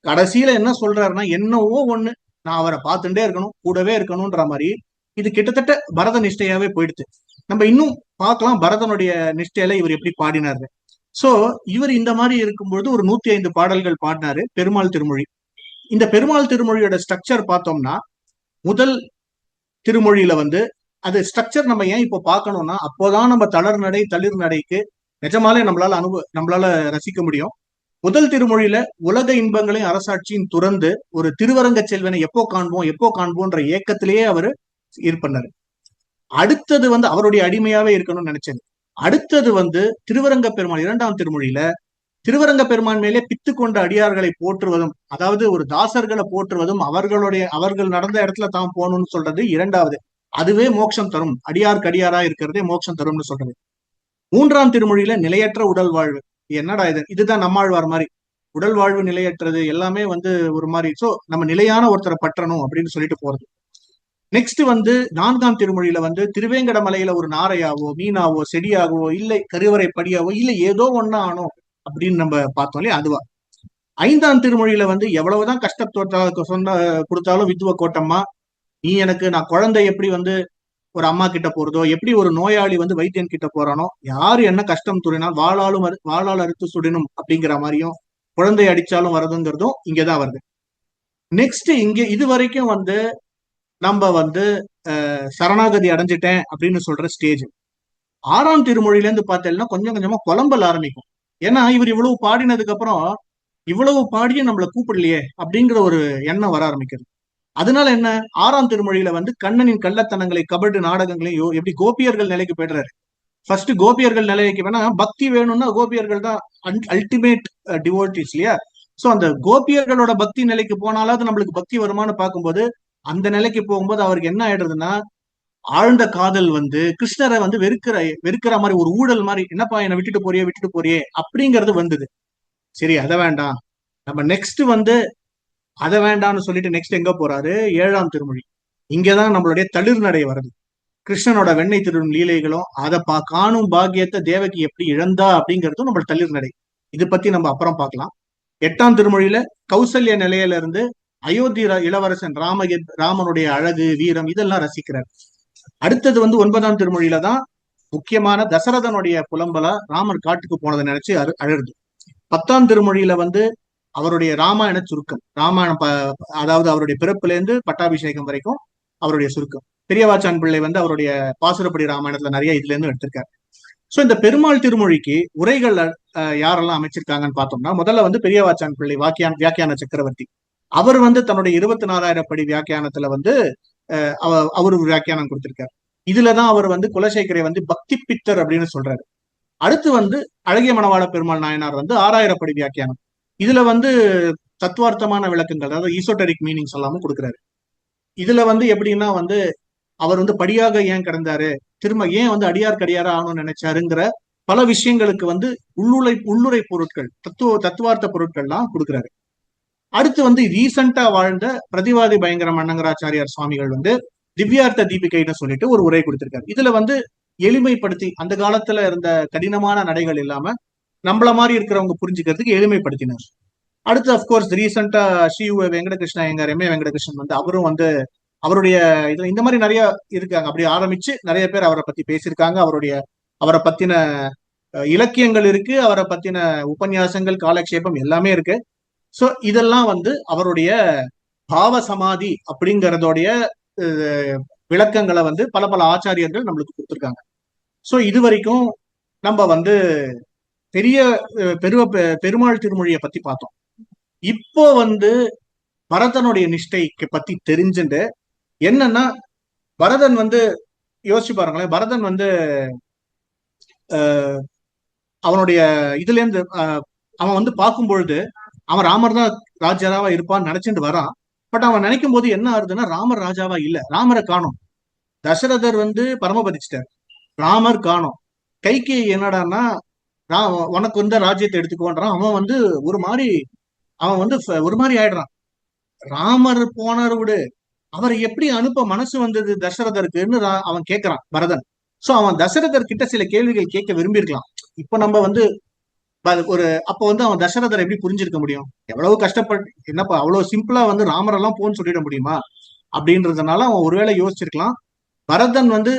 கடைசியில என்ன சொல்றாருன்னா என்னவோ ஒண்ணு, நான் அவரை பார்த்துட்டே இருக்கணும், கூடவே இருக்கணும்ன்ற மாதிரி. இது கிட்டத்தட்ட பரத நிஷ்டையாவே போயிடுது. நம்ம இன்னும் பார்க்கலாம் பரதனுடைய நிஷ்டையில இவர் எப்படி பாடினாரு. சோ இவர் இந்த மாதிரி இருக்கும்பொழுது ஒரு 105 பாடல்கள் பாடினாரு பெருமாள் திருமொழி. இந்த பெருமாள் திருமொழியோட ஸ்ட்ரக்சர் பார்த்தோம்னா, முதல் திருமொழியில வந்து அது ஸ்ட்ரக்சர் நம்ம ஏன் இப்போ பார்க்கணும்னா, அப்போதான் நம்ம தளர் நடை தளிர் நடைக்கு நிஜமாலே நம்மளால ரசிக்க முடியும். முதல் திருமொழியில உலக இன்பங்களையும் அரசாட்சியும் துறந்து ஒரு திருவரங்க செல்வனை எப்போ காண்போம் எப்போ காண்போன்ற ஏக்கத்திலேயே அவரு பண்ணாரு. அடுத்தது வந்து அவருடைய அடிமையாவே இருக்கணும்னு நினைச்சது. அடுத்தது வந்து திருவரங்க பெருமான் 2ஆம் திருமொழியில திருவரங்க பெருமான் மேலே பித்து கொண்ட அடியார்களை போற்றுவதும், அதாவது ஒரு தாசர்களை போற்றுவதும், அவர்கள் நடந்த இடத்துல தான் போகணும்னு சொல்றது 2வது. அதுவே மோட்சம் தரும், அடியாருக்கு அடியாரா இருக்கிறதே மோட்சம் தரும்னு சொல்றது. 3ஆம் திருமொழியில நிலையற்ற உடல் வாழ்வு. என்னடா இதுதான் நம்மாழ்வார் மாதிரி உடல் வாழ்வு நிலையற்றது, எல்லாமே வந்து ஒரு மாதிரி. சோ நம்ம நிலையான ஒருத்தரை பற்றணும் அப்படின்னு சொல்லிட்டு போறது. நெக்ஸ்ட் வந்து 4ஆம் திருமொழியில வந்து திருவேங்கடமலையில ஒரு நாரையாவோ மீனாவோ செடியாகவோ இல்லை கருவறை படியாவோ இல்லை ஏதோ ஒன்னா ஆனோம் அப்படின்னு நம்ம பார்த்தோம் இல்லையா, அதுவா. 5ஆம் திருமொழியில வந்து எவ்வளவுதான் கஷ்டத்தோட்ட சொன்ன கொடுத்தாலும் வித்துவ கோட்டம்மா, நீ எனக்கு, நான் குழந்தை எப்படி வந்து ஒரு அம்மா கிட்ட போறதோ, எப்படி ஒரு நோயாளி வந்து வைத்தியன் கிட்ட போறானோ, யாரு என்ன கஷ்டம் துறினால் வாளால் அறுத்து சுடினும் அப்படிங்கிற மாதிரியும், குழந்தை அடிச்சாலும் வருதுங்கிறதும் இங்கதான் வருது. நெக்ஸ்ட் இங்க இது வரைக்கும் வந்து நம்ம வந்து சரணாகதி அடைஞ்சிட்டேன் அப்படின்னு சொல்ற ஸ்டேஜ். 6ஆம் திருமொழியில இருந்து பார்த்தேன்னா கொஞ்சம் கொஞ்சமா புலம்பல் ஆரம்பிக்கும். ஏன்னா இவர் இவ்வளவு பாடினதுக்கு அப்புறம் இவ்வளவு பாடியும் நம்மளை கூப்பிடலையே அப்படிங்கிற ஒரு எண்ணம் வர ஆரம்பிக்கிறது. அதனால என்ன, 6ஆம் திருமொழியில வந்து கண்ணனின் கள்ளத்தனங்களை கபடு நாடகங்களையும் எப்படி கோபியர்கள் நிலைக்கு போயிடுறாரு. ஃபர்ஸ்ட் கோபியர்கள் நிலைக்கு வேணா பக்தி வேணும்னா கோபியர்கள் தான் அல்டிமேட் டிவோட்டிஸ் இல்லையா. சோ அந்த கோபியர்களோட பக்தி நிலைக்கு போனாலாவது நம்மளுக்கு பக்தி வருமானு பார்க்கும்போது, அந்த நிலைக்கு போகும்போது அவருக்கு என்ன ஆயிடுறதுன்னா, ஆழ்ந்த காதல் வந்து கிருஷ்ணரை வந்து வெறுக்கிற மாதிரி ஒரு ஊழல் மாதிரி, என்னப்பா என்னை விட்டுட்டு போறியே அப்படிங்கிறது வந்தது. சரி அதை வேண்டாம், நம்ம நெக்ஸ்ட் வந்து அதை வேண்டாம்னு சொல்லிட்டு நெக்ஸ்ட் எங்க போறாரு, 7ஆம் திருமொழி. இங்கதான் நம்மளுடைய தளிர் நடை வருது. கிருஷ்ணனோட வெண்ணெய் திருடும் லீலைகளும் அதை காணும் பாக்கியத்தை தேவகி எப்படி இழந்தா அப்படிங்கிறதும் நம்ம தளிர் நடை. இது பத்தி நம்ம அப்புறம் பார்க்கலாம். 8ஆம் திருமொழியில கௌசல்ய நிலையில இருந்து அயோத்தி இளவரசன் ராமனுடைய அழகு வீரம் இதெல்லாம் ரசிக்கிறார். அடுத்தது வந்து 9ஆம் திருமொழியில தான் முக்கியமான தசரதனுடைய புலம்பலா ராமர் காட்டுக்கு போனதை நினைச்சு அழுது. 10ஆம் திருமொழியில வந்து அவருடைய ராமாயண சுருக்கம், ராமாயணம் அதாவது அவருடைய பிறப்புல இருந்து பட்டாபிஷேகம் வரைக்கும் அவருடைய சுருக்கம். பெரியவாச்சான் பிள்ளை வந்து அவருடைய பாசுரப்படி ராமாயணத்துல நிறைய இதுல இருந்து எடுத்திருக்காரு. சோ இந்த பெருமாள் திருமொழிக்கு உரைகள் யாரெல்லாம் அமைச்சிருக்காங்கன்னு பார்த்தோம்னா, முதல்ல வந்து பெரியவாச்சான் பிள்ளை வியாக்கியான சக்கரவர்த்தி. அவர் வந்து தன்னுடைய 24,000 படி வியாக்கியானத்துல வந்து அவரு வியாக்கியானம் கொடுத்திருக்காரு. இதுலதான் அவர் வந்து குலசேகரை வந்து பக்தி பித்தர் அப்படின்னு சொல்றாரு. அடுத்து வந்து அழகிய மணவாள பெருமாள் நாயனார் வந்து 6,000 படி வியாக்கியானம். இதுல வந்து தத்துவார்த்தமான விளக்கங்கள், அதாவது ஈசோட்டரிக் மீனிங்ஸ் எல்லாமும் கொடுக்குறாரு. இதுல வந்து எப்படின்னா வந்து அவர் வந்து படியாக ஏன் கிடந்தாரு, திரும்ப ஏன் வந்து அடியார் கடியாரா ஆகணும்னு நினைச்சாருங்கிற பல விஷயங்களுக்கு வந்து உள்ளுரை பொருட்கள், தத்துவார்த்த பொருட்கள்லாம் கொடுக்குறாரு. அடுத்து வந்து ரீசெண்டா வாழ்ந்த பிரதிவாதி பயங்கர மன்னங்கராச்சாரியார் சுவாமிகள் வந்து திவ்யார்த்த தீபிகைன்னு சொல்லிட்டு ஒரு உரை கொடுத்திருக்காரு. இதுல வந்து எளிமைப்படுத்தி, அந்த காலத்துல இருந்த கடினமான நடைகள் இல்லாம நம்மள மாதிரி இருக்கிறவங்க புரிஞ்சுக்கிறதுக்கு எளிமைப்படுத்தினார். அடுத்து அப்கோர்ஸ் ரீசெண்டா ஸ்ரீ வெங்கடகிருஷ்ணா ஐயங்கார், எம் ஏ வெங்கடகிருஷ்ணன் வந்து அவரும் வந்து அவருடைய இதுல இந்த மாதிரி நிறைய இருக்காங்க. அப்படி ஆரம்பிச்சு நிறைய பேர் அவரை பத்தி பேசியிருக்காங்க. அவரை பத்தின இலக்கியங்கள் இருக்கு, அவரை பத்தின உபன்யாசங்கள் காலக்ஷேபம் எல்லாமே இருக்கு. சோ இதெல்லாம் வந்து அவருடைய பாவ சமாதி அப்படிங்கறதோடைய விளக்கங்களை வந்து பல பல ஆச்சாரியர்கள் நம்மளுக்கு கொடுத்துருக்காங்க. சோ இது வரைக்கும் நம்ம வந்து பெரிய பெருமாள் திருமொழியை பத்தி பார்த்தோம். இப்போ வந்து பரதனுடைய நிஷ்டைக்கு பத்தி தெரிஞ்சுட்டு என்னன்னா, பரதன் வந்து யோசிச்சு பாருங்களேன், பரதன் வந்து அவனுடைய இதுல இருந்து அவன் வந்து பார்க்கும் பொழுது அவன் ராமர் தான் ராஜாவா இருப்பான்னு நினைச்சிட்டு வரான். பட் அவன் நினைக்கும் போது என்ன ஆகுதுன்னா, ராமர் ராஜாவா இல்ல, ராமரை காணும். தசரதர் வந்து பரமபதிச்சிட்டார், ராமர் காணும். கைக்கு என்னடான்னா, உனக்கு வந்து ராஜ்யத்தை எடுத்துக்கோன்றான். அவன் வந்து ஒரு மாதிரி ஆயிடுறான். ராமர் போனார் விடு, அவரை எப்படி அனுப்ப மனசு வந்தது தசரதருக்குன்னு அவன் கேட்கிறான் பரதன். சோ அவன் தசரதர் கிட்ட சில கேள்விகள் கேட்க விரும்பியிருக்கலாம். இப்ப நம்ம வந்து ஒரு அப்ப வந்து அவன் தசரதர் எப்படி புரிஞ்சிருக்க முடியும்? எவ்வளவு கஷ்டப்பட்டு என்னப்பா அவ்வளவு சிம்பிளா வந்து ராமரெல்லாம் போன்னு சொல்லிட முடியுமா அப்படின்றதுனால அவன் ஒருவேளை யோசிச்சிருக்கலாம். பரதன் வந்து,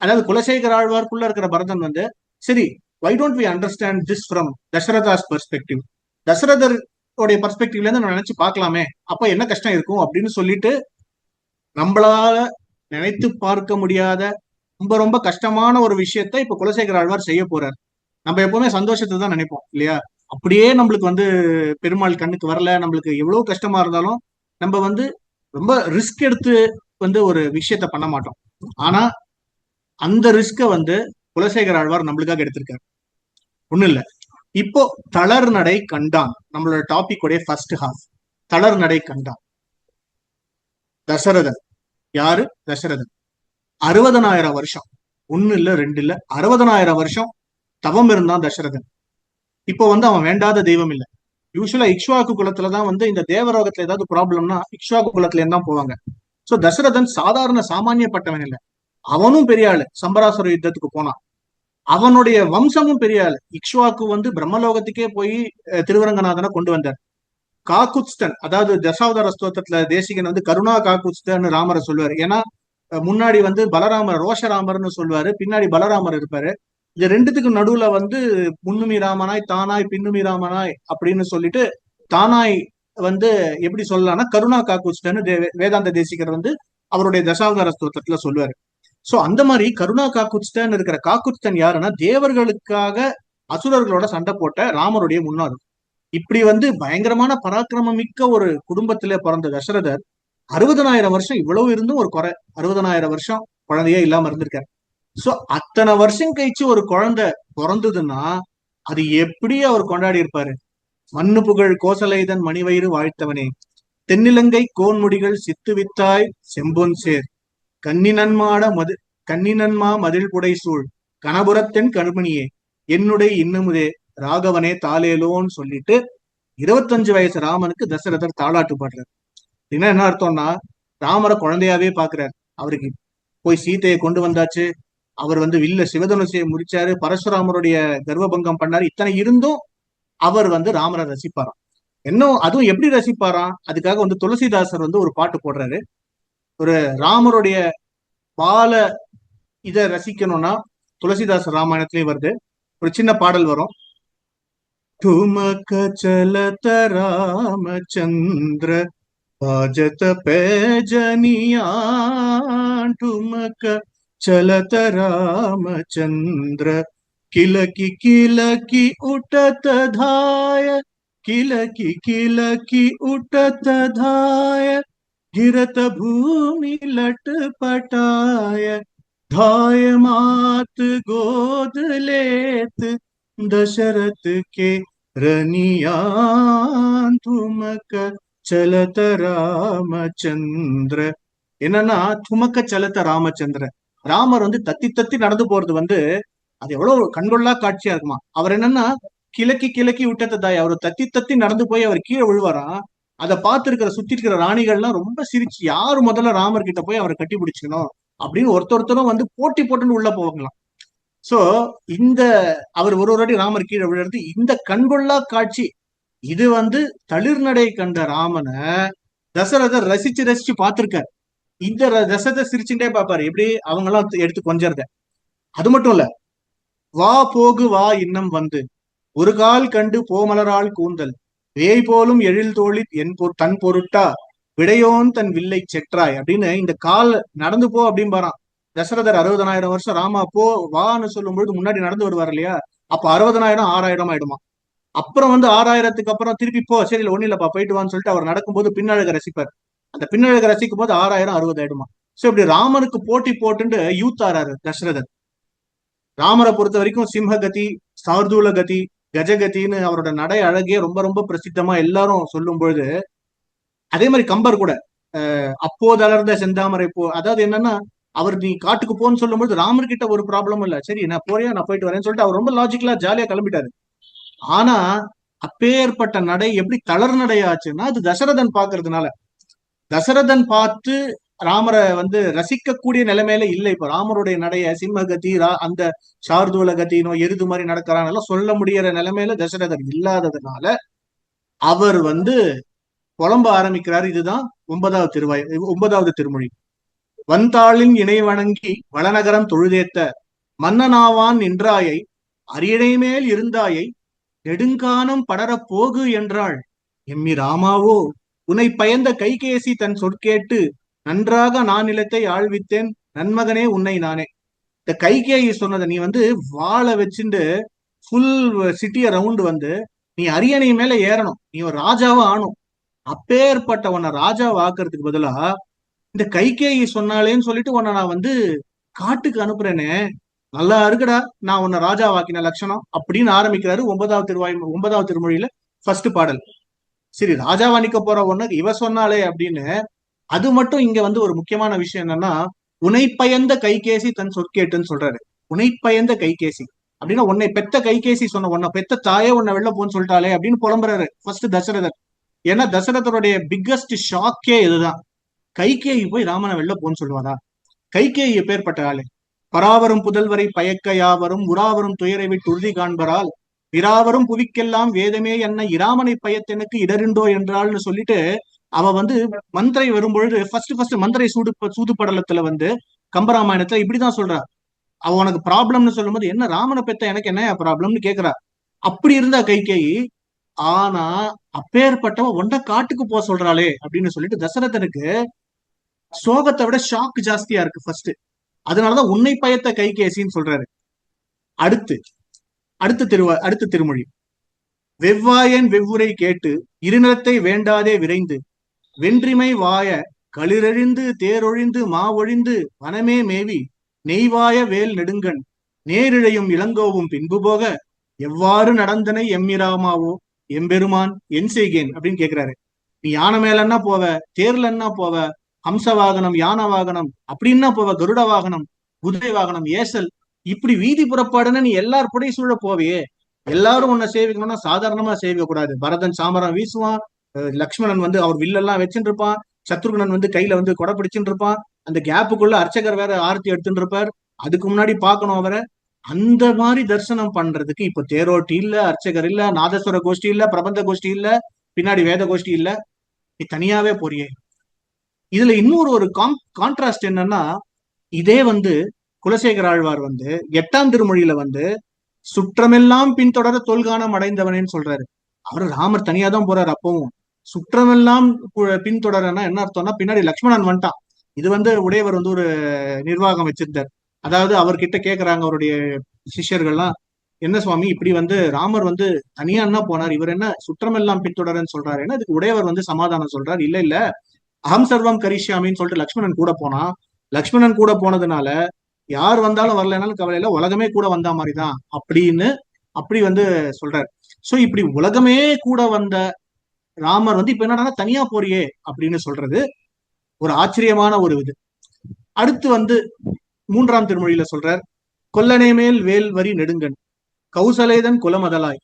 அதாவது குலசேகர ஆழ்வார்க்குள்ள இருக்கிற பரதன் வந்து, சரி, why don't we understand this from Dasharatha's perspective, Dasharathar உடைய பெர்ஸ்பெக்டிவ்ல இருந்து நம்ம நினைச்சு பார்க்கலாமே, அப்ப என்ன கஷ்டம் இருக்கும் அப்படின்னு சொல்லிட்டு நம்மளால நினைத்து பார்க்க முடியாத ரொம்ப ரொம்ப கஷ்டமான ஒரு விஷயத்த இப்ப குலசேகர ஆழ்வார் செய்ய போறார். நம்ம எப்பவுமே சந்தோஷத்தை தான் நினைப்போம் இல்லையா? அப்படியே நம்மளுக்கு வந்து பெருமாள் கண்ணுக்கு வரல, நம்மளுக்கு எவ்வளவு கஷ்டமா இருந்தாலும் நம்ம வந்து ரொம்ப ரிஸ்க் எடுத்து வந்து ஒரு விஷயத்த பண்ண மாட்டோம். ஆனா அந்த ரிஸ்க வந்து குலசேகர ஆழ்வார் நம்மளுக்காக எடுத்திருக்காரு. ஒண்ணு இல்ல, இப்போ தளர் நடை கண்டான் நம்மளோட டாபிக் உடைய ஃபர்ஸ்ட் ஹாஃப். தளர் நடை கண்டான் தசரதன். யாரு? தசரதன். 60,000 வருஷம், ஒண்ணு இல்ல ரெண்டு இல்ல, 60,000 வருஷம் தவம் இருந்தான் தசரதன். இப்போ வந்து அவன் வேண்டாத தெய்வம் இல்ல. யூஸ்வலா இக்ஷ்வாக்கு குலத்துலதான் வந்து இந்த தேவரோகத்துல ஏதாவது ப்ராப்ளம்னா இக்ஷ்வாக்கு குலத்துல இருந்தா போவாங்க. சோ தசரதன் சாதாரண சாமானியப்பட்டவன் இல்ல, அவனும் பெரிய ஆளு. சம்பராசுர யுத்தத்துக்கு போனான். அவனுடைய வம்சமும் பெரிய ஆளு. இக்ஷ்வாக்கு வந்து பிரம்மலோகத்துக்கே போய் திருவரங்கநாதனை கொண்டு வந்தார். காக்குத்ஸ்தன், அதாவது தசாவதார ஸ்தோத்திரத்துல தேசிகன் வந்து கருணா காக்குத்ஸ்தன் ராமரை சொல்லுவாரு. ஏன்னா முன்னாடி வந்து பலராமர் ரோஷராமர்னு சொல்லுவாரு, பின்னாடி பலராமர் இருப்பாரு. இது ரெண்டுத்துக்கும் நடுவுல வந்து முன்னுமி ராமனாய் தானாய் பின்னுமி ராமனாய் அப்படின்னு சொல்லிட்டு, தானாய் வந்து எப்படி சொல்லலாம்னா கருணா காக்குஸ்டன் வேதாந்த தேசிகர் வந்து அவருடைய தசாவதார ஸ்தோத்திரத்துல சொல்லுவாரு. சோ அந்த மாதிரி கருணா காக்குஸ்டன் இருக்கிற காக்குஸ்தன் யாருன்னா தேவர்களுக்காக அசுரர்களோட சண்டை போட்ட ராமருடைய முன்னாள். இப்படி வந்து பயங்கரமான பராக்கிரமம் மிக்க ஒரு குடும்பத்திலே பிறந்த தசரதர் 60,000 வருஷம் இவ்வளவு இருந்தும் ஒரு குறை, 60,000 வருஷம் குழந்தையே இல்லாம இருந்திருக்காரு. சோ அத்தனை வருஷம் கழிச்சு ஒரு குழந்தை பிறந்ததுன்னா அது எப்படி அவர் கொண்டாடி இருப்பாரு? மண்ணு புகழ் கோசலைதன் மணிவயிறு வாழ்த்தவனே, தென்னிலங்கை கோன்முடிகள் சித்து வித்தாய் செம்பொன் சேர், கன்னினன்மாட மது கன்னினன்மா மதில் புடை சூழ் கணபுரத்தென் கருமணியே, என்னுடைய இன்னமுதே ராகவனே தாலேலோன்னு சொல்லிட்டு 25 வயசு ராமனுக்கு தசரதர் தாளாட்டு பாடுறாரு. என்ன அர்த்தம்னா, ராமரை குழந்தையாவே பாக்குறாரு. அவருக்கு போய் சீதையை கொண்டு வந்தாச்சு, அவர் வந்து வில்ல சிவதனுசையை முடிச்சாரு, பரசுராமருடைய கர்வபங்கம் பண்ணாரு. இத்தனை இருந்தும் அவர் வந்து ராமரை ரசிப்பாராம். இன்னும் அதுவும் எப்படி ரசிப்பாராம்? அதுக்காக வந்து துளசிதாசர் வந்து ஒரு பாட்டு போடுறாரு. ஒரு ராமருடைய பால இத ரசிக்கணும்னா துளசிதாசர் ராமாயணத்திலேயே வருது, ஒரு சின்ன பாடல் வரும். துமக சலத ராமச்சந்திர பாஜத பேஜனியா, துமக चलत रामचंद्र किलकी किलकी उठत धाय, किलकी उठत धाय, गिरत भूमि लटपटाय, धाय मात गोद लेत दशरथ के रनिया, तुमक चलत रामचंद्र. என்னன்னா துமக்க சலத்த ராமச்சந்திர, ராமர் வந்து தத்தி தத்தி நடந்து போறது வந்து அது எவ்வளவு கண்கொள்ளா காட்சியா இருக்குமா. அவர் என்னன்னா கிழக்கி கிழக்கி விட்டத தாய், அவர் தத்தி தத்தி நடந்து போய் அவர் கீழே விழுவாராம். அதை பார்த்து இருக்கிற சுத்தி இருக்கிற ராணிகள்லாம் ரொம்ப சிரிச்சு யாரு முதல்ல ராமர் கிட்ட போய் அவரை கட்டி பிடிச்சிக்கணும் அப்படின்னு ஒருத்தரும் வந்து போட்டி போட்டுன்னு உள்ள போகலாம். சோ இந்த அவர் ஒரு வாட்டி ராமர் கீழே விழுறது இந்த கண்கொள்ளா காட்சி. இது வந்து தளிர்நடை கண்ட ராமனை தசரதர் ரசிச்சு ரசிச்சு பார்த்திருக்காரு. இந்த ரசத்தை சிரிச்சுட்டே பாப்பாரு, எப்படி அவங்க எல்லாம் எடுத்து கொஞ்சறத. அது மட்டும் இல்ல, வா போகு வா இன்னம் வந்து ஒரு கால் கண்டு போமலரால் கூந்தல் வேய் போலும் எழில் தோழி தன் பொருட்டா விடையோன் தன் வில்லை செற்றாய் அப்படின்னு இந்த கால் நடந்து போ அப்படின்னு பாரான். தசரதர் 60,000 வருஷம் ராமா போ வான்னு சொல்லும் பொழுது முன்னாடி நடந்து வருவார் இல்லையா? அப்ப 60,000 6,000 ஆயிடுமா. அப்புறம் வந்து 6,000க்கு அப்புறம் திருப்பி போ, சரி ஒண்ணு இல்லப்பா போயிட்டு வான்னு சொல்லிட்டு அவர் நடக்கும்போது பின்னழக ரசிப்பார். அந்த பின்னழக ரசிக்கும் போது 6,000 60 ஆயிடுமா. சோ இப்படி ராமனுக்கு போட்டி போட்டுட்டு யூத் ஆறாரு தசரதர். ராமரை பொறுத்த வரைக்கும் சிம்ஹகதி, சார்தூல கதி, கஜகதின்னு அவரோட நடை அழகே ரொம்ப ரொம்ப பிரசித்தமா எல்லாரும் சொல்லும் பொழுது, அதே மாதிரி கம்பர் கூட அப்போதளர்ந்த செந்தாமரை போ, அதாவது என்னன்னா அவர் நீ காட்டுக்கு போன்னு சொல்லும் பொழுது ராமர் கிட்ட ஒரு ப்ராப்ளம் இல்ல, சரி நான் போறியா நான் போயிட்டு வரேன்னு சொல்லிட்டு அவர் ரொம்ப லாஜிக்கலா ஜாலியா கிளம்பிட்டாரு. ஆனா அப்பேற்பட்ட நடை எப்படி தளர் நடை ஆச்சுன்னா அது தசரதன் பாக்குறதுனால. தசரதன் பார்த்து ராமரை வந்து ரசிக்கக்கூடிய நிலைமையில இல்லை. இப்ப ராமருடைய நடைய சிம்மகதி அந்த சார்தூல கத்தினோ எருது மாதிரி நடக்கிறான் எல்லாம் சொல்ல முடியற நிலைமையில தசரதர் இல்லாததுனால அவர் வந்து புலம்ப ஆரம்பிக்கிறார். இதுதான் 9வது திருமொழி. வந்தாளின் இணை வணங்கி வளநகரம் தொழுதேத்த மன்னனாவான் நின்றாயை அரியணை மேல் இருந்தாயை நெடுங்கானம் படரப் போகு என்றாள். எம்மி ராமாவோ உன்னை பயந்த கைகேசி தன் சொற்கேட்டு நன்றாக நான் நிலத்தை ஆழ்வித்தேன் நன்மகனே உன்னை நானே. இந்த கைகேயி சொன்னதை நீ வந்து வாழை வச்சுட்டு ஃபுல் சிட்டிய ரவுண்டு வந்து நீ அரியணை மேல ஏறணும், நீ ஒரு ராஜாவா ஆனும். அப்பேற்பட்ட உன்னை ராஜாவை ஆக்குறதுக்கு பதிலா இந்த கைகேயி சொன்னாலேன்னு சொல்லிட்டு உன்னை நான் வந்து காட்டுக்கு அனுப்புறேனே, நல்லா இருக்குடா, நான் உன்னை ராஜாவாக்கின லட்சணம் அப்படின்னு ஆரம்பிக்கிறாரு 9வது திருமொழியில ஃபர்ஸ்ட் பாடல். சரி, ராஜாவா நிக்க போற ஒண்ணு இவ சொன்னாலே அப்படின்னு. அது மட்டும் இங்க வந்து ஒரு முக்கியமான விஷயம் என்னன்னா, உனைப்பயந்த கைகேசி தன் சொற்கேட்டுன்னு சொல்றாரு. உனைப்பயந்த கைகேசி அப்படின்னா உன்னை பெத்த கைகேசி சொன்ன, உன்னை பெத்த தாயே உன்னை வெளில போன்னு சொல்லிட்டாலே அப்படின்னு புலம்புறாரு ஃபர்ஸ்ட் தசரதர். ஏன்னா தசரதருடைய பிக்கஸ்ட் ஷாக்கே இதுதான். கைகேயி போய் ராமனை வெளில போன்னு சொல்லுவாரா? கைகேயி எப்பேற்பட்ட ஆளு? பராவரும் புதல்வரை பயக்க யாவரும் உறாவரும் துயரை விட்டு உறுதி காண்பரால் இராவரும் புவிக்கெல்லாம் வேதமே என்ன இராமனை பயத்தெனக்கு இடருண்டோ என்றாள்னு சொல்லிட்டு அவ வந்து மந்திரை வரும்பொழுது ஃபர்ஸ்ட் மந்திரை சூது படலத்துல வந்து கம்பராமாயணத்துல இப்படிதான் சொல்றா. அவ உனக்கு ப்ராப்ளம்னு சொல்லும்போது என்ன ராமனை பெத்த எனக்கு என்ன ப்ராப்ளம்னு கேக்குறா. அப்படி இருந்தா கைகேயி, ஆனா அப்பேற்பட்டவ ஒன்ன காட்டுக்கு போக சொல்றாளே அப்படின்னு சொல்லிட்டு தசரதனுக்கு சோகத்தை விட ஷாக் ஜாஸ்தியா இருக்கு ஃபர்ஸ்ட். அதனாலதான் உன்னை பயத்த கைகேசின்னு சொல்றாரு. அடுத்து அடுத்த திருமொழி. வெவ்வாயன் வெவ்வுரை கேட்டு இருநிலத்தை வேண்டாதே விரைந்து வென்றிமை வாய களிரழிந்து தேரொழிந்து மாவொழிந்து வனமே மேவி நெய்வாய வேல் நெடுங்கண் நேரிழையும் இளங்கோவும் பின்பு போக எவ்வாறு நடந்தனை எம்மிராமாவோ எம்பெருமான் என் செய்கேன் அப்படின்னு கேக்குறாரு. நீ யானை மேலன்னா போவ, தேர்லன்னா போவ, ஹம்ச வாகனம், யானை வாகனம் அப்படின்னா போவ, கருட வாகனம், குதிரை வாகனம், ஏசல், இப்படி வீதி புறப்பாடுன்னு நீ எல்லார் புடை சூழ போவையே. எல்லாரும் உன்னை சேவிக்கணும்னா சாதாரணமா சேவிக்க கூடாது. பரதன் சாமரம் வீசுவான், லக்ஷ்மணன் வந்து அவர் வில்லெல்லாம் வச்சுட்டு இருப்பான், சத்ருகனன் வந்து கையில வந்து கொடை பிடிச்சுட்டு இருப்பான், அந்த கேப்புக்குள்ள அர்ச்சகர் வேற ஆரத்தி எடுத்துட்டு இருப்பார், அதுக்கு முன்னாடி பாக்கணும் அவரை. அந்த மாதிரி தரிசனம் பண்றதுக்கு இப்ப தேரோட்டி இல்ல, அர்ச்சகர் இல்ல, நாதஸ்வர கோஷ்டி இல்ல, பிரபந்த கோஷ்டி இல்ல, பின்னாடி வேத கோஷ்டி இல்ல, நீ தனியாவே போறியே. இதுல இன்னொரு ஒரு கான்ட்ராஸ்ட் என்னன்னா, இதே வந்து குலசேகர ஆழ்வார் வந்து 8ஆம் திருமொழியில வந்து சுற்றமெல்லாம் பின்தொடர தொல்கானம் அடைந்தவனேன்னு சொல்றாரு. அவரு ராமர் தனியா தான் போறாரு. அப்பவும் சுற்றமெல்லாம் பின்தொடரனா என்ன அர்த்தம்னா பின்னாடி லக்ஷ்மணன் வந்துட்டான். இது வந்து உடையவர் வந்து ஒரு நிர்வாகம் வச்சிருந்தார். அதாவது அவர்கிட்ட கேக்குறாங்க அவருடைய சிஷ்யர்கள்லாம், என்ன சுவாமி இப்படி வந்து ராமர் வந்து தனியா என்ன போனார், இவர் என்ன சுற்றமெல்லாம் பின்தொடரன்னு சொல்றாரு. ஏன்னா இதுக்கு உடையவர் வந்து சமாதானம் சொல்றாரு. இல்ல இல்ல, அகம் சர்வம் கரிஷ்யாமின்னு சொல்லிட்டு லக்ஷ்மணன் கூட போனா, லக்ஷ்மணன் கூட போனதுனால யார் வந்தாலும் வரலனாலும் கவலை இல்ல, உலகமே கூட வந்த மாதிரிதான் அப்படின்னு அப்படி வந்து சொல்றாரு. சோ இப்படி உலகமே கூட வந்த ராமர் வந்து இப்ப என்னடா தனியா போறியே அப்படின்னு சொல்றது ஒரு ஆச்சரியமான ஒரு இது. அடுத்து வந்து 3ஆம் திருமொழியில சொல்றார். கொல்லனை மேல் வேல் வரி நெடுங்கன் கௌசலேதன் குலமதலாய்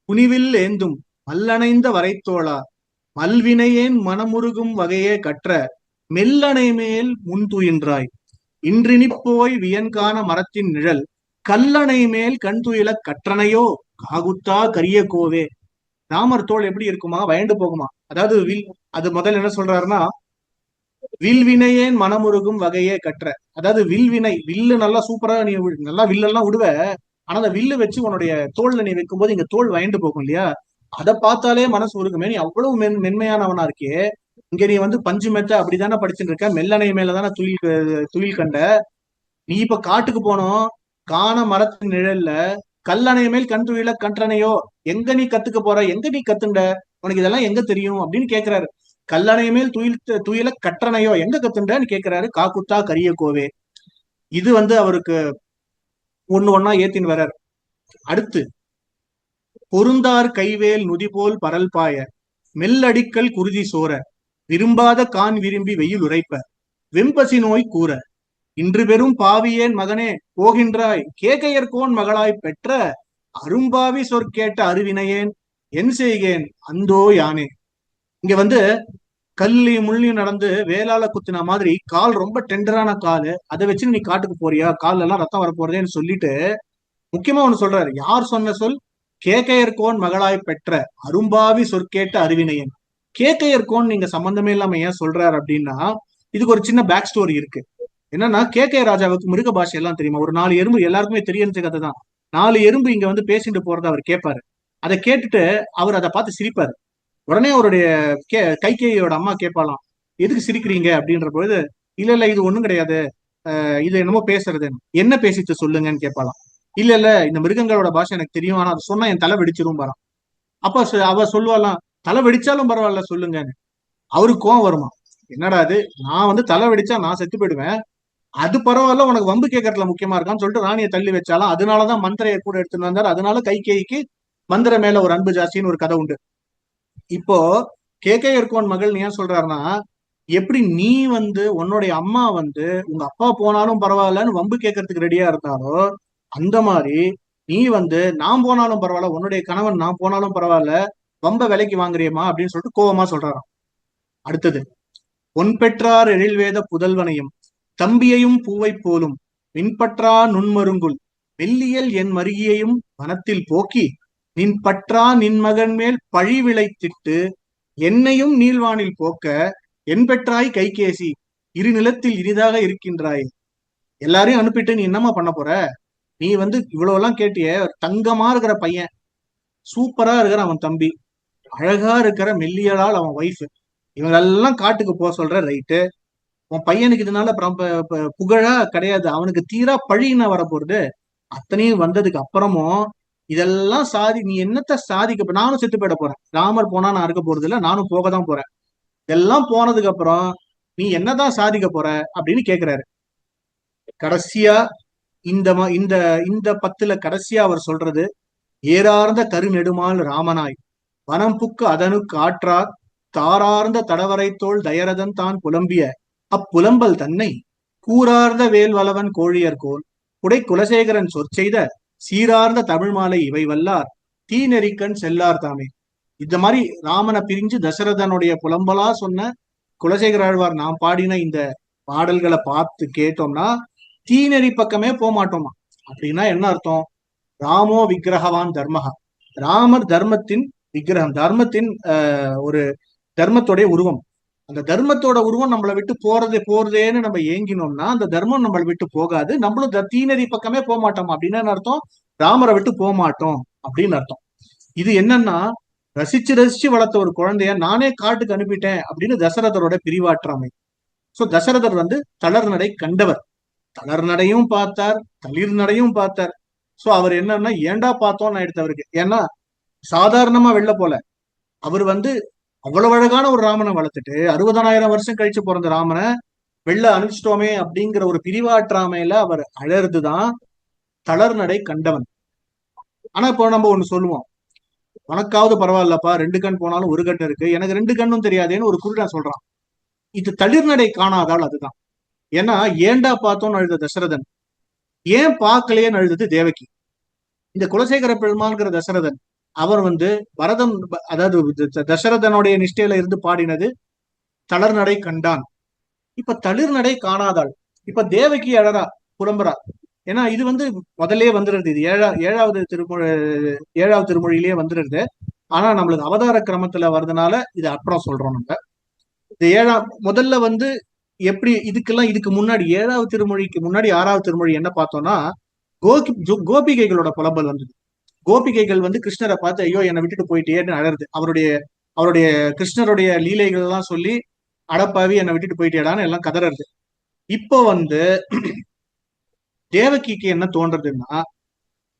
புனிவில் ஏந்தும் மல்லணைந்த வரைத்தோளா மல்வினையேன் மனமுருகும் வகையே கற்ற மெல்லணை மேல் முன்துயின்றாய் இன்றினிப்போய் வியன்கான மரத்தின் நிழல் கல்லணை மேல் கண் துயில கற்றனையோ காகுத்தா கரிய கோவே. ராமர் தோல் எப்படி இருக்குமா, வயண்டு போகுமா. அதாவது வில், அது முதல்ல என்ன சொல்றாருன்னா, வில்வினையேன் மனமுருகும் வகையே கற்ற. அதாவது வில்வினை, வில்லு நல்லா சூப்பரா நீ நல்லா வில்லெல்லாம் விடுவ, ஆனா அந்த வில்லு வச்சு உன்னுடைய தோல்ல நீ வைக்கும் போது இங்க தோல் வயண்டு போகும் இல்லையா, அதை பார்த்தாலே மனசு உருகுமே. நீ அவ்வளவு மென்மையானவனா இருக்கே, இங்க நீ வந்து பஞ்சு மெத்த அப்படித்தானே படிச்சுட்டு இருக்க, மெல்லணை மேலதானே துயில் கண்ட. நீ இப்ப காட்டுக்கு போனோம், காண மரத்தின் நிழல்ல கல்லணை மேல் கண் துயில கன்றனையோ, எங்க நீ கத்துக்க போற, எங்க நீ கத்துண்ட, உனக்கு இதெல்லாம் எங்க தெரியும் அப்படின்னு கேக்குறாரு. கல்லணை மேல் துயில கற்றனையோ எங்க கத்துண்டன்னு கேக்குறாரு. காக்குத்தா கரிய கோவே. இது வந்து அவருக்கு ஒண்ணு ஒன்னா ஏத்தின்னு வர்றாரு. அடுத்து பொருந்தார் கைவேல் நுதிபோல் பரல் பாய மெல்லடிக்கல் குருதி சோர விரும்பாத கான் விரும்பி வெயில் உரைப்ப வெம்பசி நோய் கூற இன்று பெரும் பாவியேன் மகனே போகின்றாய் கேகையர்கோன் மகளாய் பெற்ற அரும்பாவி சொற்கேட்ட அருவினையேன் என் செய்கேன் அந்தோ யானே. இங்க வந்து கல்லையும் முள்ளியும் நடந்து வேளால குத்துன மாதிரி கால் ரொம்ப டெண்டரான காலு, அதை வச்சு நீ காட்டுக்கு போறியா, கால்ல எல்லாம் ரத்தம் வர போறதேன்னு சொல்லிட்டு முக்கியமா ஒண்ணு சொல்றாரு. யார் சொன்ன சொல்? கேக்கையர்கோன் மகளாய் பெற்ற அரும்பாவி சொற்கேட்ட அறிவினையன். கேக்கையர்கோன் நீங்க சம்பந்தமே இல்லாம ஏன் சொல்றாரு அப்படின்னா, இதுக்கு ஒரு சின்ன பேக் ஸ்டோரி இருக்கு. என்னன்னா, கேகே ராஜாவுக்கு மிருக பாஷை எல்லாம் தெரியுமா? ஒரு 4 எறும்பு எல்லாருக்குமே தெரிஞ்ச கதை தான். 4 எறும்பு இங்க வந்து பேசிட்டு போறத அவர் கேட்பாரு. அதை கேட்டுட்டு அவர் அதை பார்த்து சிரிப்பாரு. உடனே அவருடைய கைகேயோட அம்மா கேட்பாலாம், எதுக்கு சிரிக்கிறீங்க அப்படின்ற பொழுது, இல்ல இல்ல இது ஒண்ணும் கிடையாது, இது என்னமோ பேசுறது, என்ன பேசிட்டு சொல்லுங்கன்னு கேட்பாலாம். இல்ல இல்ல இந்த மிருகங்களோட பாஷை எனக்கு தெரியும், ஆனா அதை சொன்னா என் தலை வெடிச்சிரும் பாராம். அப்ப அவ சொல்லுவாலாம், தலை வெடிச்சாலும் பரவாயில்ல சொல்லுங்கன்னு. அவருக்கு கோவம் வருமா, என்னடா அது, நான் வந்து தலை வெடிச்சா நான் செத்து போயிடுவேன், அது பரவாயில்ல உனக்கு வம்பு கேட்கறதுல முக்கியமா இருக்கான்னு சொல்லிட்டு ராணியை தள்ளி வச்சாலும். அதனாலதான் மந்திரையை கூட எடுத்துட்டு வந்தார். அதனால கைகேயிக்கு மந்திர மேல ஒரு அன்பு ஜாஸ்தின்னு ஒரு கதை உண்டு. இப்போ கேகே இருக்கோன் மகள் ஏன் சொல்றாருன்னா, எப்படி நீ வந்து உன்னுடைய அம்மா வந்து உங்க அப்பா போனாலும் பரவாயில்லன்னு வம்பு கேட்கறதுக்கு ரெடியா இருந்தாலோ, அந்த மாதிரி நீ வந்து நான் போனாலும் பரவாயில்ல, உன்னுடைய கணவன் நான் போனாலும் பரவாயில்ல, வம்ப விலைக்கு வாங்குறியம்மா அப்படின்னு சொல்லிட்டு கோவமா சொல்றாராம். அடுத்தது, பொன் பெற்றார் எழில்வேத புதல்வனையும் தம்பியையும் பூவை போலும் மின்பற்றா நுண்மருங்குல் வெள்ளியல் என் மருகியையும் வனத்தில் போக்கி நின் பற்றா நின் மகன் மேல் பழி விளைத்திட்டு என்னையும் நீள்வானில் போக்க என் பெற்றாய் கைகேசி இரு நிலத்தில் இனிதாக இருக்கின்றாய். எல்லாரையும் அனுப்பிட்டு நீ என்னமா பண்ண போற? நீ வந்து இவ்வளவு எல்லாம் கேட்டிய, தங்கமா இருக்கிற பையன், சூப்பரா இருக்கிற அவன் தம்பி, அழகா இருக்கிற மெல்லியலால் அவன் ஒய்ஃப், இவங்கெல்லாம் காட்டுக்கு போக சொல்ற, ரைட்டு. உன் பையனுக்கு இதனால புகழா கிடையாது, அவனுக்கு தீரா பழின்னா வரப்போறது. அத்தனையும் வந்ததுக்கு அப்புறமும் இதெல்லாம் நீ என்னத்த சாதிக்க, நானும் செத்து போயிட போறேன், ராமர் போனா நான் இருக்க போறது இல்ல, நானும் போக தான் போறேன், இதெல்லாம் போனதுக்கு அப்புறம் நீ என்னதான் சாதிக்க போற அப்படின்னு கேக்குறாரு. கடைசியா இந்த இந்த இந்த 10ல கடைசியா அவர் சொல்றது, ஏறார்ந்த கருநெடுமால் ராமனாய் வனம் புக்கு அதனுக்கு ஆற்றார் தாரார்ந்த தடவரைத்தோள் தயரதன் தான் புலம்பிய அப்புலம்பல் தன்னை கூறார்ந்த வேல்வலவன் கோழியர்கோன் குடை குலசேகரன் சொற்செய்த சீரார்ந்த தமிழ் மாலை இவை வல்லார் தீநெறிக்கண் செல்லார் தாமே. இந்த மாதிரி ராமனை பிரிஞ்சு தசரதனுடைய புலம்பலா சொன்ன குலசேகர ஆழ்வார் நாம் பாடின இந்த பாடல்களை பார்த்து கேட்டோம்னா தீநெறி பக்கமே போக மாட்டோமா. அப்படின்னா என்ன அர்த்தம்? ராமோ விக்கிரகவான் தர்மஹா, ராமர் தர்மத்தின் விக்கிரகம், தர்மத்தின் ஒரு தர்மத்தோடைய உருவம். அந்த தர்மத்தோட உருவம் நம்மளை விட்டு போறதேன்னு நம்ம ஏங்கினோம்னா அந்த தர்மம் நம்மளை விட்டு போகாது, நம்மளும் தீநெறி பக்கமே போக மாட்டோம். அப்படின்னு அர்த்தம், ராமரை விட்டு போக மாட்டோம் அப்படின்னு அர்த்தம். இது என்னன்னா, ரசிச்சு ரசிச்சு வளர்த்த ஒரு குழந்தைய நானே காட்டுக்கு அனுப்பிட்டேன் அப்படின்னு தசரதரோட பிரிவாற்றாமை. சோ தசரதர் வந்து தளர் நடை கண்டவர், தளர் நடையும் பார்த்தார், தளிர் நடையும் பார்த்தார். சோ அவர் என்னன்னா, ஏண்டா பார்த்தோம்னு எடுத்தவருக்கு. ஏன்னா சாதாரணமா வெளில போல, அவர் வந்து அவ்வளவு அழகான ஒரு ராமனை வளர்த்துட்டு 60,000 வருஷம் கழிச்சு பிறந்த ராமனை வெளில அனுப்பிச்சிட்டோமே அப்படிங்கிற ஒரு பிரிவாற்றாமையில அவர் அழறதுதான் தளர் நடை கண்டவன். ஆனா இப்போ நம்ம ஒண்ணு சொல்லுவோம், உனக்காவது பரவாயில்லப்பா, 2 கண் போனாலும் ஒரு கண் இருக்கு, எனக்கு 2 கண்ணும் தெரியாதேன்னு ஒரு குருடன் சொல்றான். இது தளிர்நடை காணாதால் அதுதான். ஏன்னா ஏண்டா பார்த்தோம்னு அழுத தசரதன், ஏன் பார்க்கலையேன்னு அழுதது தேவகி. இந்த குலசேகர பெருமாள்ங்கிற தசரதன் அவர் வந்து பரதம், அதாவது தசரதனுடைய நிஷ்டையில இருந்து பாடினது தளர்நடை கண்டான். இப்ப தளிர்நடை காணாதாள், இப்ப தேவகி அழறா, புலம்புறா. ஏன்னா இது வந்து முதல்ல வந்துடுறது, இது ஏழாவது திருமொழியிலேயே வந்துடுறது. ஆனா நம்மளுக்கு அவதார கிரமத்துல வர்றதுனால இது அப்புறம் சொல்றோம். நம்ம இந்த முதல்ல வந்து எப்படி இதுக்கெல்லாம், இதுக்கு முன்னாடி 7வது திருமொழிக்கு முன்னாடி 6வது திருமொழி என்ன பார்த்தோம்னா, கோபிகைகளோட புலம்பல் வந்தது. கோபிகைகள் வந்து கிருஷ்ணரை பார்த்து ஐயோ என்னை விட்டுட்டு போயிட்டேன்னு அழறது. அவருடைய அவருடைய கிருஷ்ணருடைய லீலைகள் எல்லாம் சொல்லி, அடப்பாவி என்னை விட்டுட்டு போயிட்டேடான்னு எல்லாம் கதறது. இப்போ வந்து தேவகிக்கு என்ன தோன்றதுன்னா,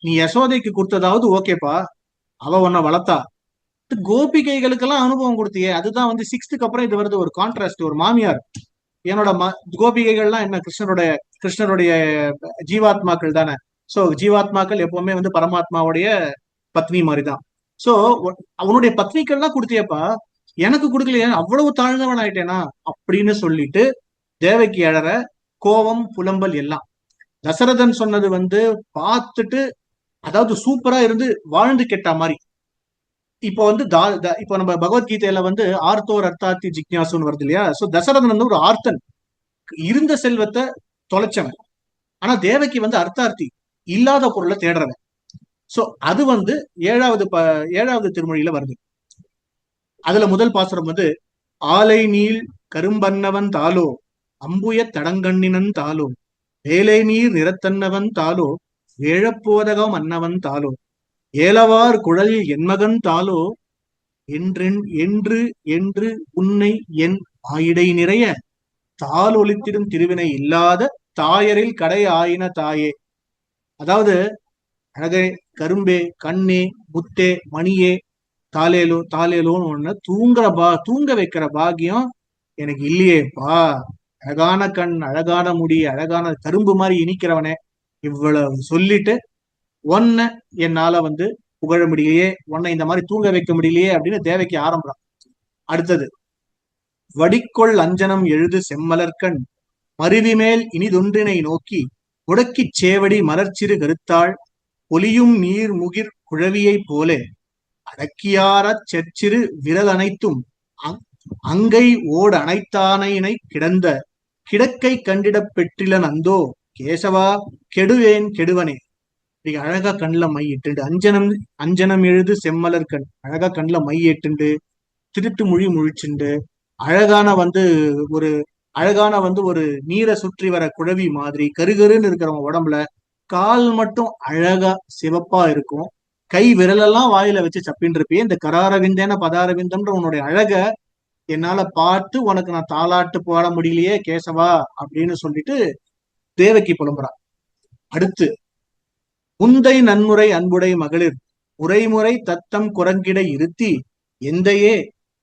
நீ யசோதைக்கு கொடுத்ததாவது ஓகேப்பா, அவ உன்னை வளர்த்தா, கோபிகைகளுக்கெல்லாம் அனுபவம் கொடுத்தியே, அதுதான் வந்து 6th அப்புறம் இது வருது ஒரு கான்ட்ராஸ்ட், ஒரு மாமியார். என்னோட கோபிகைகள்லாம் என்ன, கிருஷ்ணருடைய ஜீவாத்மாக்கள் தானே. சோ ஜீவாத்மாக்கள் எப்பவுமே வந்து பரமாத்மாவுடைய பத்னி மாதிரிதான். சோ அவனுடைய பத்னிக்கள்லாம் கொடுத்தியப்பா, எனக்கு கொடுக்கலையே, அவ்வளவு தாழ்ந்தவன் ஆயிட்டேனா அப்படின்னு சொல்லிட்டு தேவகி அழற, கோவம் புலம்பல் எல்லாம். தசரதன் சொன்னது வந்து பார்த்துட்டு, அதாவது சூப்பரா இருந்து வாழ்ந்து கெட்ட மாதிரி. இப்போ வந்து இப்போ நம்ம பகவத்கீதையில வந்து ஆர்த்தோர் அர்த்தாத்தி ஜிக்ஞாசுன்னு வருது இல்லையா? சோ தசரதன் வந்து ஒரு ஆர்த்தன், இருந்த செல்வத்தை தொலைச்சவன். ஆனா தேவகி வந்து அர்த்தார்த்தி, இல்லாத பொருளை தேடுறவன். சோ அது வந்து ஏழாவது திருமொழியில வருது. அதுல முதல் பாசுரம் வந்து ஆலை நீள் கரும்பன்னவன் தாலோ அம்புய தடங்கண்ணினன் தாலோ வேலை நீர் நிறத்தன்னவன் தாலோ வேழப்போதகம் அன்னவன் தாலோ ஏலவார் குழலில் என்மகன் தாலோ என்று என்று உன்னை என் ஆயிடை நிறைய தால் ஒலித்திடும் திருவினை இல்லாத தாயரில் கடை ஆயின தாயே. அதாவது அழகே, கரும்பே, கண்ணே, முத்தே, மணியே, தாலேலோ தாலேலோன்னு ஒண்ணு தூங்க வைக்கிற பாக்கியம் எனக்கு இல்லையேப்பா. அழகான கண், அழகான முடி, அழகான கரும்பு மாதிரி இனிக்கிறவனே, இவ்வளவு சொல்லிட்டு ஒன்ன என்னால வந்து புகழ முடியலையே, உன்னை இந்த மாதிரி தூங்க வைக்க முடியலையே அப்படின்னு தேவைக்கு ஆரம்பம். அடுத்தது வடிக்கொள் அஞ்சனம் எழுது செம்மலர்கண் மருவி மேல் இனிதொன்றினை நோக்கி முடக்கிச் சேவடி மலர்ச்சிறு கருத்தாள் பொலியும் நீர் முகிர் குழவியை போலே அடக்கியாரச் செற்சிறு விரல் அனைத்தும் அங்கை ஓடு அனைத்தானையினை கிடந்த கிடக்கை கண்டிடப் பெற்றிலன் அந்தோ கேசவா கெடுவேன் கெடுவனே. அழகா கண்ணுல மை இட்டுண்டு அஞ்சனம் எழுது செம்மலர் கண், அழகா கண்ணுல மை இட்டுண்டு திருட்டு மொழி முழிச்சுண்டு அழகான வந்து ஒரு ஒரு நீரை சுற்றி வர குழவி மாதிரி கருகருன்னு இருக்கிறவங்க உடம்புல கால் மட்டும் அழகா சிவப்பா இருக்கும், கை விரலெல்லாம் வாயில வச்சு சப்பின்னு இருப்பே. இந்த கராரவிந்தேன பதாரவிந்தம்ன்ற உன்னுடைய அழக என்னால பார்த்து உனக்கு நான் தாலாட்டு போட முடியலையே கேசவா அப்படின்னு சொல்லிட்டு தேவகி புலம்புறா. அடுத்து உந்தை நன்முறை அன்புடை மகளிர் முறைமுறை தத்தம் குரங்கிட இருத்தி எந்தையே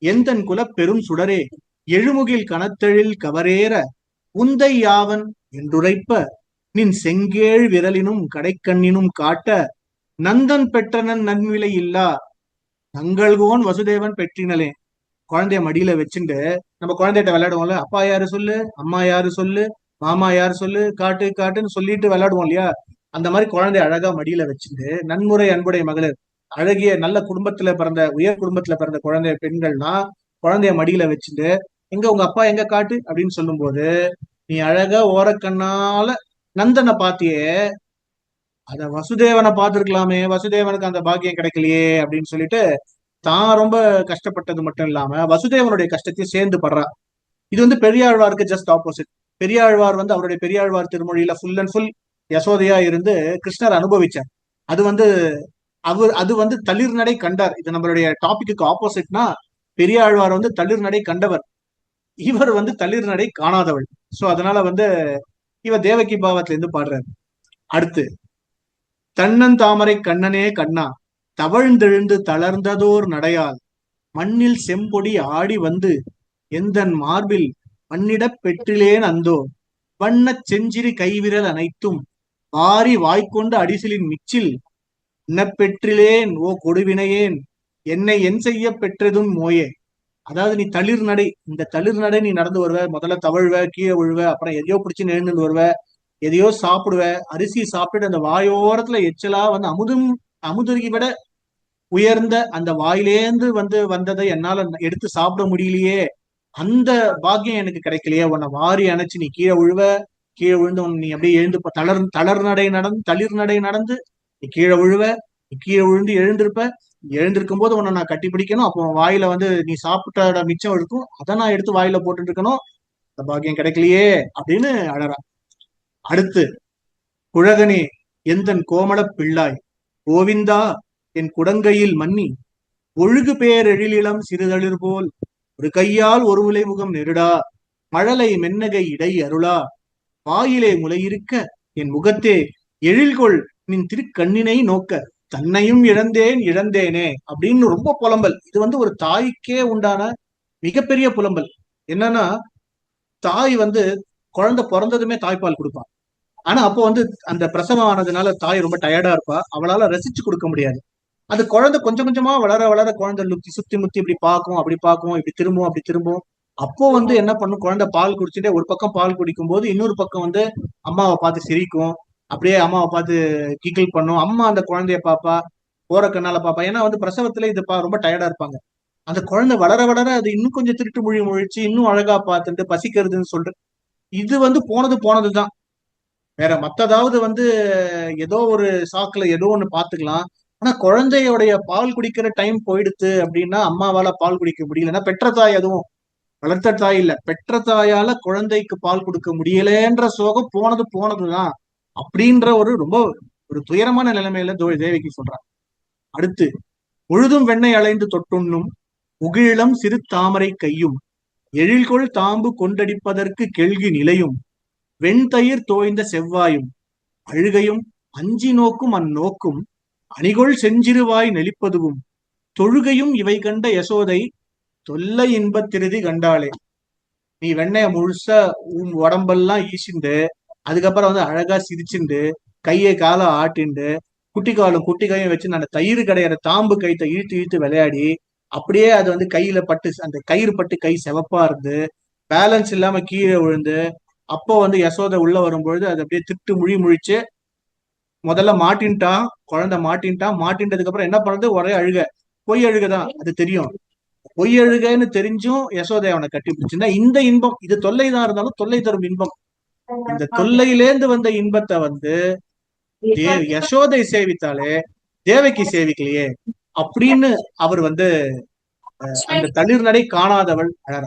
எந்தன் குலப் பெரும் சுடரே எழுமுகில் கனத்தெழில் கவரேற உந்தை யாவன் என்றுரைப்ப நின் செங்கேழ் விரலினும் கடைக்கண்ணினும் காட்ட நந்தன் பெற்றனன் நன்விலை இல்லா நங்கள்கோன் வசுதேவன் பெற்றினலே. குழந்தைய மடியில வச்சுட்டு நம்ம குழந்தைகிட்ட விளையாடுவோம்ல, அப்பா யாரு சொல்லு, அம்மா யாரு சொல்லு, மாமா யாரு சொல்லு, காட்டு காட்டுன்னு சொல்லிட்டு விளையாடுவோம் இல்லையா? அந்த மாதிரி குழந்தைய அழகா மடியில வச்சுட்டு நன்முறை அன்புடைய மகளிர், அழகிய நல்ல குடும்பத்துல பிறந்த உயர் குடும்பத்துல பிறந்த குழந்தைய பெண்கள்னா குழந்தைய மடியில வச்சுட்டு எங்க உங்க அப்பா எங்க காட்டு அப்படின்னு சொல்லும் போது நீ அழகா ஓரக்கண்ணால நந்தனை பாத்தியே, அத வசுதேவனை பார்த்திருக்கலாமே, வசுதேவனுக்கு அந்த பாக்கியம் கிடைக்கலையே அப்படின்னு சொல்லிட்டு தான் ரொம்ப கஷ்டப்பட்டது மட்டும் இல்லாம வசுதேவனுடைய கஷ்டத்தையும் சேர்ந்து படுறா. இது வந்து பெரியாழ்வாருக்கு ஜஸ்ட் ஆப்போசிட். பெரியாழ்வார் வந்து அவருடைய பெரியாழ்வார் திருமொழியில ஃபுல் அண்ட் ஃபுல் யசோதையா இருந்து கிருஷ்ணர் அனுபவிச்சார். அது வந்து அது வந்து தளிர் நடை கண்டார். இது நம்மளுடைய டாபிக்கு ஆப்போசிட்னா பெரியாழ்வார் வந்து தளிர் நடை கண்டவர், இவர் வந்து தளிர் நடை காணாதவள். சோ அதனால வந்து இவர் தேவகி பாவத்துல இருந்து பாடுறாரு. அடுத்து தன்னந்தாமரை கண்ணனே கண்ணா தவழ்ந்தெழுந்து தளர்ந்ததோர் நடையால் மண்ணில் செம்பொடி ஆடி வந்து எந்தன் மார்பில் மண்ணிடப் பெற்றிலேன் அந்தோ வண்ணச் செஞ்சிறு கைவிரல் அனைத்தும் வாரி வாய்க்கொண்டு அடிசிலின் மிச்சில் பெற்றிலேன் ஓ கொடுவினையேன் என்னை என் செய்ய பெற்றதும் மோயே. அதாவது நீ தளிர் நடை, இந்த தளிர் நடை நீ நடந்து வருவ, முதல்ல தவழ்வ, கீழே விழுவ, அப்புறம் எதையோ பிடிச்சு நேர்ந்து வருவ, எதையோ சாப்பிடுவ, அரிசி சாப்பிட்டு அந்த வாயோரத்துல எச்சலா வந்து அமுதுருகி விட உயர்ந்த அந்த வாயிலேந்து வந்ததை என்னால எடுத்து சாப்பிட முடியலையே, அந்த பாக்கியம் எனக்கு கிடைக்கலையே, உன்னை வாரி அணைச்சு நீ கீழே விழுவ, கீழே விழுந்து நீ அப்படியே எழுந்து தளர் நடை நடந்து தளிர் நடை நடந்து நீ கீழே விழுவ, நீ கீழே விழுந்து எழுந்திருப்ப, எழுந்திருக்கும் போது உன்னை நான் கட்டி பிடிக்கணும், அப்போ வாயில வந்து நீ சாப்பிட்ட மிச்சம் இருக்கும், அதை நான் எடுத்து வாயில போட்டுட்டு இருக்கணும், அந்த பாக்கியம் கிடைக்கலையே அப்படின்னு அழறா. அடுத்து குழகனே எந்தன் கோமள பிள்ளாய் கோவிந்தா என் குடங்கையில் மன்னி ஒழுகு பேரெழிலிளம் சிறுதளிர் போல் ஒரு கையால் ஒரு முலை முகம் நெருடா மழலை மென்னகை இடை அருளா வாயிலே முளையிருக்க என் முகத்தே எழில்கொள் நின் திருக்கண்ணினை நோக்க தன்னையும் இழந்தேன் இழந்தேனே அப்படின்னு ரொம்ப புலம்பல். இது வந்து ஒரு தாய்க்கே உண்டான மிகப்பெரிய புலம்பல். என்னன்னா தாய் வந்து குழந்தை பிறந்ததுமே தாய்ப்பால் கொடுப்பான். ஆனா அப்போ வந்து அந்த பிரசவம் ஆனதுனால தாய் ரொம்ப டயர்டா இருப்பா, அவளால ரசிச்சு கொடுக்க முடியாது. அது குழந்தை கொஞ்சம் கொஞ்சமா வளர வளர குழந்தை சுத்தி முத்தி இப்படி பார்க்கும், அப்படி பார்க்கும், இப்படி திரும்பும், அப்படி திரும்பும். அப்போ வந்து என்ன பண்ணும், குழந்தை பால் குடிச்சுட்டே ஒரு பக்கம் பால் குடிக்கும் போது இன்னொரு பக்கம் வந்து அம்மாவை பார்த்து சிரிக்கும், அப்படியே அம்மாவை பார்த்து கிக்கிள் பண்ணும், அம்மா அந்த குழந்தைய பாப்பா. போற கண்ணால பாப்பா. ஏன்னா வந்து பிரசவத்துல இது ரொம்ப டயர்டா இருப்பாங்க. அந்த குழந்தை வளர வளர அது இன்னும் கொஞ்சம் திருட்டு மொழி முழிச்சு இன்னும் அழகா பார்த்துட்டு பசிக்கிறதுன்னு சொல்லிட்டு இது வந்து போனது போனதுதான். வேற மத்ததாவது வந்து ஏதோ ஒரு சாக்குல ஏதோ ஒண்ணு பாத்துக்கலாம். ஆனா குழந்தையோடைய பால் குடிக்கிற டைம் போயிடுத்து அப்படின்னா அம்மாவால பால் குடிக்க முடியலன்னா, பெற்ற தாய் அதுவும் வளர்த்த தாய் இல்ல, பெற்ற தாயால குழந்தைக்கு பால் கொடுக்க முடியலன்ற சோகம் போனது போனதுதான் அப்படின்ற ஒரு ரொம்ப ஒரு துயரமான நிலைமையில தேவகி சொல்றாங்க. அடுத்து, முழுதும் வெண்ணெய் அலைந்து தொட்டுண்ணும் முகிழம் சிறு தாமரை கையும் எழில்கொள் தாம்பு கொண்டடிப்பதற்கு கெழ்கி நிலையும் வெண்தயிர் தோய்ந்த செவ்வாயும் அழுகையும் அஞ்சி நோக்கும் அந்நோக்கும் அணிகொள் செஞ்சிறுவாய் நெளிப்பதுவும் தொழுகையும் இவை கண்ட யசோதை தொல்லை இன்பத்திருதி கண்டாளே. நீ வெண்ணைய முழுசா உடம்பெல்லாம் ஈசிண்டு அதுக்கப்புறம் வந்து அழகா சிரிச்சுண்டு கையை காலை ஆட்டிண்டு குட்டி காலும் குட்டி கையும் வச்சு அந்த தயிர் கடையிற தாம்பு கைத்தை இழுத்து இழுத்து விளையாடி அப்படியே அது வந்து கையில பட்டு அந்த கயிறு பட்டு கை செவப்பா இருந்து பேலன்ஸ் இல்லாம கீழே விழுந்து அப்போ வந்து யசோதை உள்ள வரும்பொழுது அது அப்படியே திட்டு முழிச்சு முதல்ல மாட்டின்ட்டான், குழந்தை மாட்டின்றதுக்கு அப்புறம் என்ன பண்றது, ஒரே அழுக. பொய் அழுகதான் அது தெரியும். பொய் அழுகன்னு தெரிஞ்சும் யசோதை அவனை கட்டி பிடிச்சுன்னா இந்த இன்பம் இது தொல்லைதான் இருந்தாலும் தொல்லை தரும் இன்பம். இந்த தொல்லையிலேந்து வந்த இன்பத்தை வந்து யசோதை சேவித்தாலே தேவகி சேவிக்கலையே அப்படின்னு அவர் வந்து அந்த தளிர் நடை காணாதவள் அழற.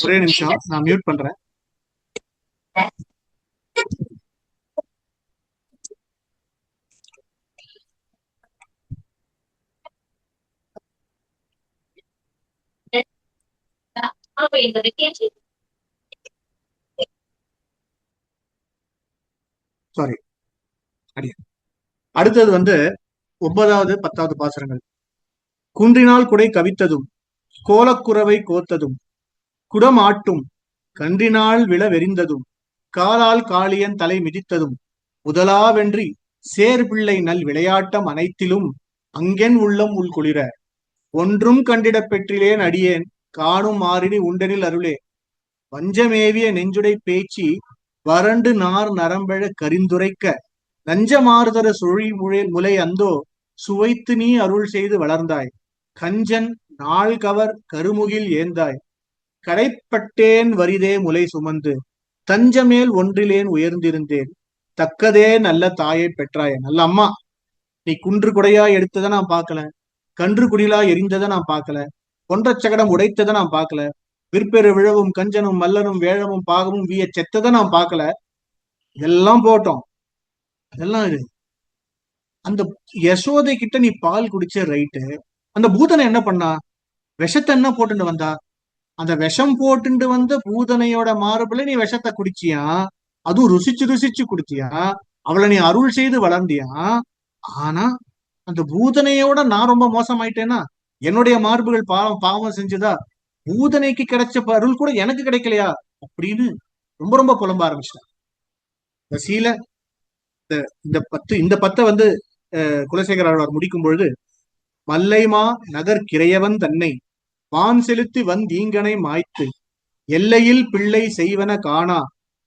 ஒரே நிமிஷம், நான் மியூட் பண்றேன். சாரி. அடுத்தது வந்து 9வது 10வது பாசுரங்கள். குன்றினால் குடை கவித்ததும் கோலக்குறவை கோத்ததும் குடமாட்டும் கன்றினால் விழ வெறிந்ததும் காலால் காளியன் தலை மிதித்ததும் முதலாவென்றி சேர்பிள்ளை நல் விளையாட்டம் அனைத்திலும் அங்கென் உள்ளம் உள்குளிர ஒன்றும் கண்டிடப் பெற்றிலேன் அடியேன் காணும் மாறினி உண்டனில் அருளே வஞ்சமேவிய நெஞ்சுடை பேச்சு வறண்டு நார் நரம்பெழ கரிந்துரைக்க நஞ்சமாறுதர சுழி முலை அந்தோ சுவைத்து நீ அருள் செய்து வளர்ந்தாய் கஞ்சன் நாள் கவர் கருமுகில் ஏந்தாய் கடைப்பட்டேன் வரிதே முலை சுமந்து தஞ்சமேல் ஒன்றிலேன் உயர்ந்திருந்தேன் தக்கதே நல்ல தாயை பெற்றாய. நல்ல அம்மா, நீ குன்று குடையா எடுத்ததை நான் பார்க்கல, கன்று குடிலா எரிந்ததை நான் பார்க்கல, பொன்றச்சகடம் உடைத்ததை நான் பார்க்கல, விற்பெரு விழவும் கஞ்சனும் மல்லனும் வேழமும் பாகமும் வீய செத்ததை நான் பார்க்கல. இதெல்லாம் போட்டோம், அதெல்லாம் இது. அந்த யசோதை கிட்ட நீ பால் குடிச்ச ரைட்டு, அந்த பூதனை என்ன பண்ணா, விஷத்தை என்ன போட்டுட்டு வந்தா, அந்த விஷம் போட்டுண்டு வந்த பூதனையோட மாறுபல நீ விஷத்தை குடிச்சியா, அதுவும் ருசிச்சு ருசிச்சு குடிச்சியா, அவளை நீ அருள் செய்து வளர்ந்தியா. ஆனா அந்த பூதனையோட நான் ரொம்ப மோசமாயிட்டேன்னா, என்னுடைய மார்புகள் பாவம் பாவம் செஞ்சுதா, பூதனைக்கு கிடைச்ச அருள் கூட எனக்கு கிடைக்கலையா அப்படின்னு ரொம்ப ரொம்ப புலம்ப ஆரம்பிச்சிட்டான். வசீல இந்த பத்தை வந்து குலசேகர ஆழ்வார் முடிக்கும் பொழுது, மல்லைமா நகர் கிரையவன் தன்னை வான் செலுத்தி வந்தீங்கனை மாய்த்து எல்லையில் பிள்ளை செய்வன காணா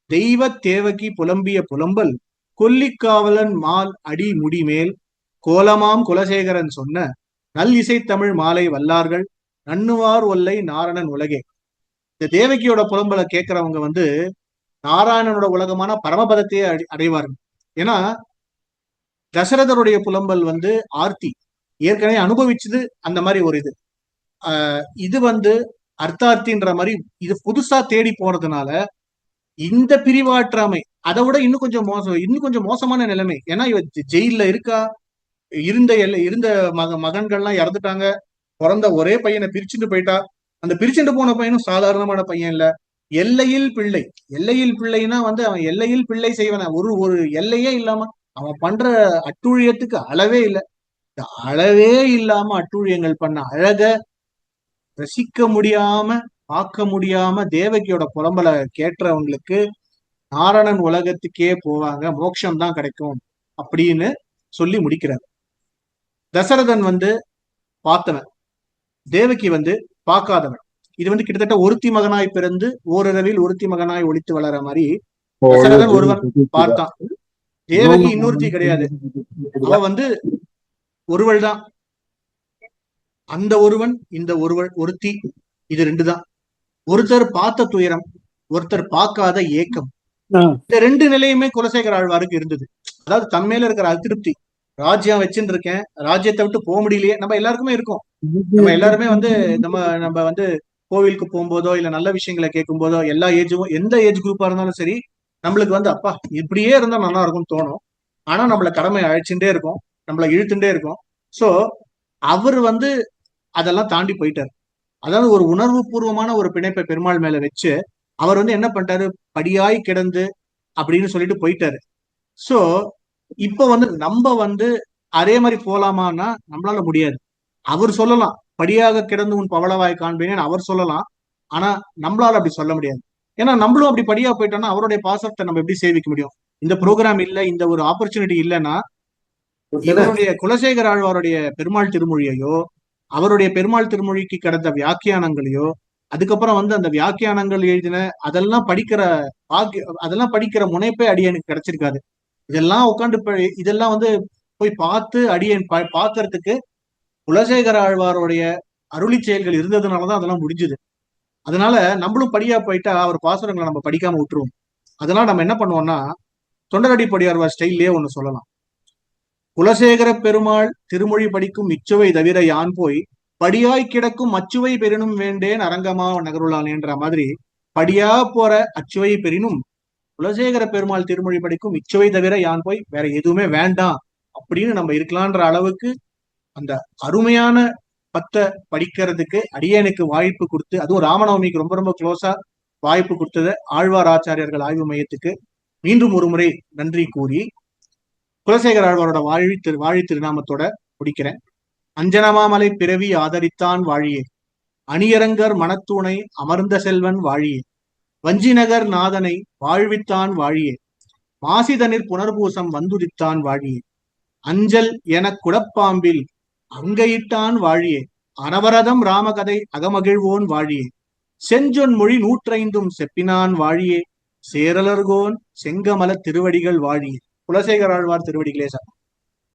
தெய்வ தேவகி புலம்பிய புலம்பல் கொல்லிக்காவலன் மால் அடி முடிமேல் கோலமாம் குலசேகரன் சொன்ன நல் இசைத்தமிழ் மாலை வல்லார்கள் நன்னுவார் ஒல்லை நாரணன் உலகே. இந்த தேவகியோட புலம்பலை கேட்கிறவங்க வந்து நாராயணனோட உலகமான பரமபதத்தையே அடைவார்கள். ஏன்னா தசரதருடைய புலம்பல் வந்து ஆர்த்தி ஏற்கனவே அனுபவிச்சது, அந்த மாதிரி ஒரு இது வந்து அர்த்தார்த்தின்ற மாதிரி இது புதுசா தேடி போறதுனால இந்த பிரிவாற்றாமை அதை விட இன்னும் கொஞ்சம் மோசமான நிலைமை. ஏன்னா இவ ஜெயில இருக்கா, இருந்த மகன்கள்லாம் இறந்துட்டாங்க, பிறந்த ஒரே பையனை பிரிச்சுட்டு போயிட்டா. அந்த பிரிச்சுட்டு போன பையனும் சாதாரணமான பையன் இல்ல, எல்லையில் பிள்ளை. எல்லையில் பிள்ளைனா வந்து அவன் எல்லையில் பிள்ளை செய்வன, ஒரு எல்லையே இல்லாம அவன் பண்ற அட்டூழியத்துக்கு அளவே இல்லை. இந்த அளவே இல்லாம அட்டூழியங்கள் பண்ண அழக ரசிக்க முடியாம பார்க்க முடியாம தேவகியோட புலம்பலை கேட்டுறவங்களுக்கு நாரணன் உலகத்துக்கே போவாங்க, மோட்சம் தான் கிடைக்கும் அப்படின்னு சொல்லி முடிக்கிறார். தசரதன் பார்த்தவன், தேவகி பார்க்காதவன். இது கிட்டத்தட்ட ஒருத்தி மகனாய் பிறந்து ஓரிரவில் ஒருத்தி மகனாய் ஒளித்து வளர மாதிரி தசரதன் ஒருவன் பார்த்தான். தேவகி இன்னொருத்தி கிடையாது, அவ ஒருவள் தான். அந்த ஒருவன் இந்த ஒருவள் ஒருத்தி, இது ரெண்டு தான். ஒருத்தர் பார்த்த துயரம், ஒருத்தர் பார்க்காத ஏக்கம். இந்த ரெண்டு நிலையுமே குலசேகர ஆழ்வாருக்கு இருந்தது. அதாவது தம்மேல இருக்கிற அதிருப்தி, ராஜ்யம் வச்சுட்டு இருக்கேன், ராஜ்யத்தை விட்டு போக முடியலையே. நம்ம எல்லாருக்குமே இருக்கும். நம்ம எல்லாருமே நம்ம நம்ம கோவிலுக்கு போகும்போதோ இல்ல நல்ல விஷயங்களை கேட்கும் போதோ, எல்லா ஏஜும் எந்த ஏஜ் குரூப்பா இருந்தாலும் சரி, நம்மளுக்கு அப்பா இப்படியே இருந்தா நல்லா இருக்கும்னு தோணும். ஆனா நம்மள கடமை அழைச்சுட்டே இருக்கும், நம்மள இழுத்துட்டே இருக்கும். சோ அவர் அதெல்லாம் தாண்டி போயிட்டார். அதாவது ஒரு உணர்வு பூர்வமான ஒரு பிணைப்பை பெருமாள் மேல வச்சு அவர் என்ன பண்ணிட்டாரு, படியாய் கிடந்து அப்படின்னு சொல்லிட்டு போயிட்டாரு. சோ இப்ப நம்ம அதே மாதிரி போலாமான்னா நம்மளால முடியாது. அவர் சொல்லலாம், படியாக கிடந்து உன் பவளவாய் காண்பேன்னு அவர் சொல்லலாம். ஆனா நம்மளால அப்படி சொல்ல முடியாது. ஏன்னா நம்மளும் அப்படி படியா போயிட்டோம்னா அவருடைய பாசத்தை நம்ம எப்படி சேவிக்க முடியும்? இந்த ப்ரோக்ராம் இல்ல, இந்த ஒரு ஆப்பர்ச்சுனிட்டி இல்லைன்னா இவருடைய குலசேகர ஆழ்வாருடைய பெருமாள் திருமொழியையோ, அவருடைய பெருமாள் திருமொழிக்கு கிடந்த வியாக்கியானங்களையோ, அதுக்கப்புறம் அந்த வியாக்கியானங்கள் எழுதின அதெல்லாம் அதெல்லாம் படிக்கிற முனைப்பே அடியனுக்கு கிடைச்சிருக்காது. இதெல்லாம் உட்காந்து இதெல்லாம் போய் பார்த்து அடியன் பார்க்கறதுக்கு குலசேகர ஆழ்வாருடைய அருளி செயல்கள் இருந்ததுனாலதான் அதெல்லாம் முடிஞ்சுது. அதனால நம்மளும் படியா போயிட்டா அவர் பாசுரங்களை நம்ம படிக்காம விட்டுருவோம். அதனால நம்ம என்ன பண்ணுவோம்னா, தொண்டரடி படியார்வார் ஸ்டைல்லே ஒண்ணு சொல்லலாம். குலசேகர பெருமாள் திருமொழி படிக்கும் இச்சுவை தவிர யான் போய் படியாய் கிடக்கும் அச்சுவை பெறினும் வேண்டேன் அரங்கமா நகருளானேன்ற மாதிரி, படியா போற அச்சுவை பெறினும் குலசேகர பெருமாள் திருமொழி படிக்கும் இச்சுவை தவிர யான் போய் வேற எதுவுமே வேண்டாம் அப்படின்னு நம்ம இருக்கலான்ற அளவுக்கு அந்த அருமையான படிக்கிறதுக்கு அடியனுக்கு வாய்ப்பு கொடுத்து, அதுவும் ராமநவமிக்கு ரொம்ப ரொம்ப க்ளோஸா வாய்ப்பு கொடுத்தது ஆழ்வார் ஆச்சாரியர்கள் ஆய்வு மையத்துக்கு மீண்டும் ஒரு முறை நன்றி கூறி குலசேகர ஆழ்வாரோட வாழி திருநாமத்தோட முடிக்கிறேன். அஞ்சனமாமலை பிறவி ஆதரித்தான் வாழியே, அணியரங்கர் மனத்தூணை அமர்ந்த செல்வன் வாழியே, வஞ்சிநகர் நாதனை வாழ்வித்தான் வாழியே, மாசிதனிற் புனர்பூசம் வந்துதித்தான் வாழியே, அஞ்சல் என குடப்பாம்பில் அங்கையிட்டான் வாழியே, அனவரதம் ராமகதை அகமகிழ்வோன் வாழியே, செஞ்சொன் மொழி 105 செப்பினான் வாழியே, சேரலர்கோன் செங்கமல திருவடிகள் வாழியே. குலசேகர ஆழ்வார் திருவடிகளே சார்.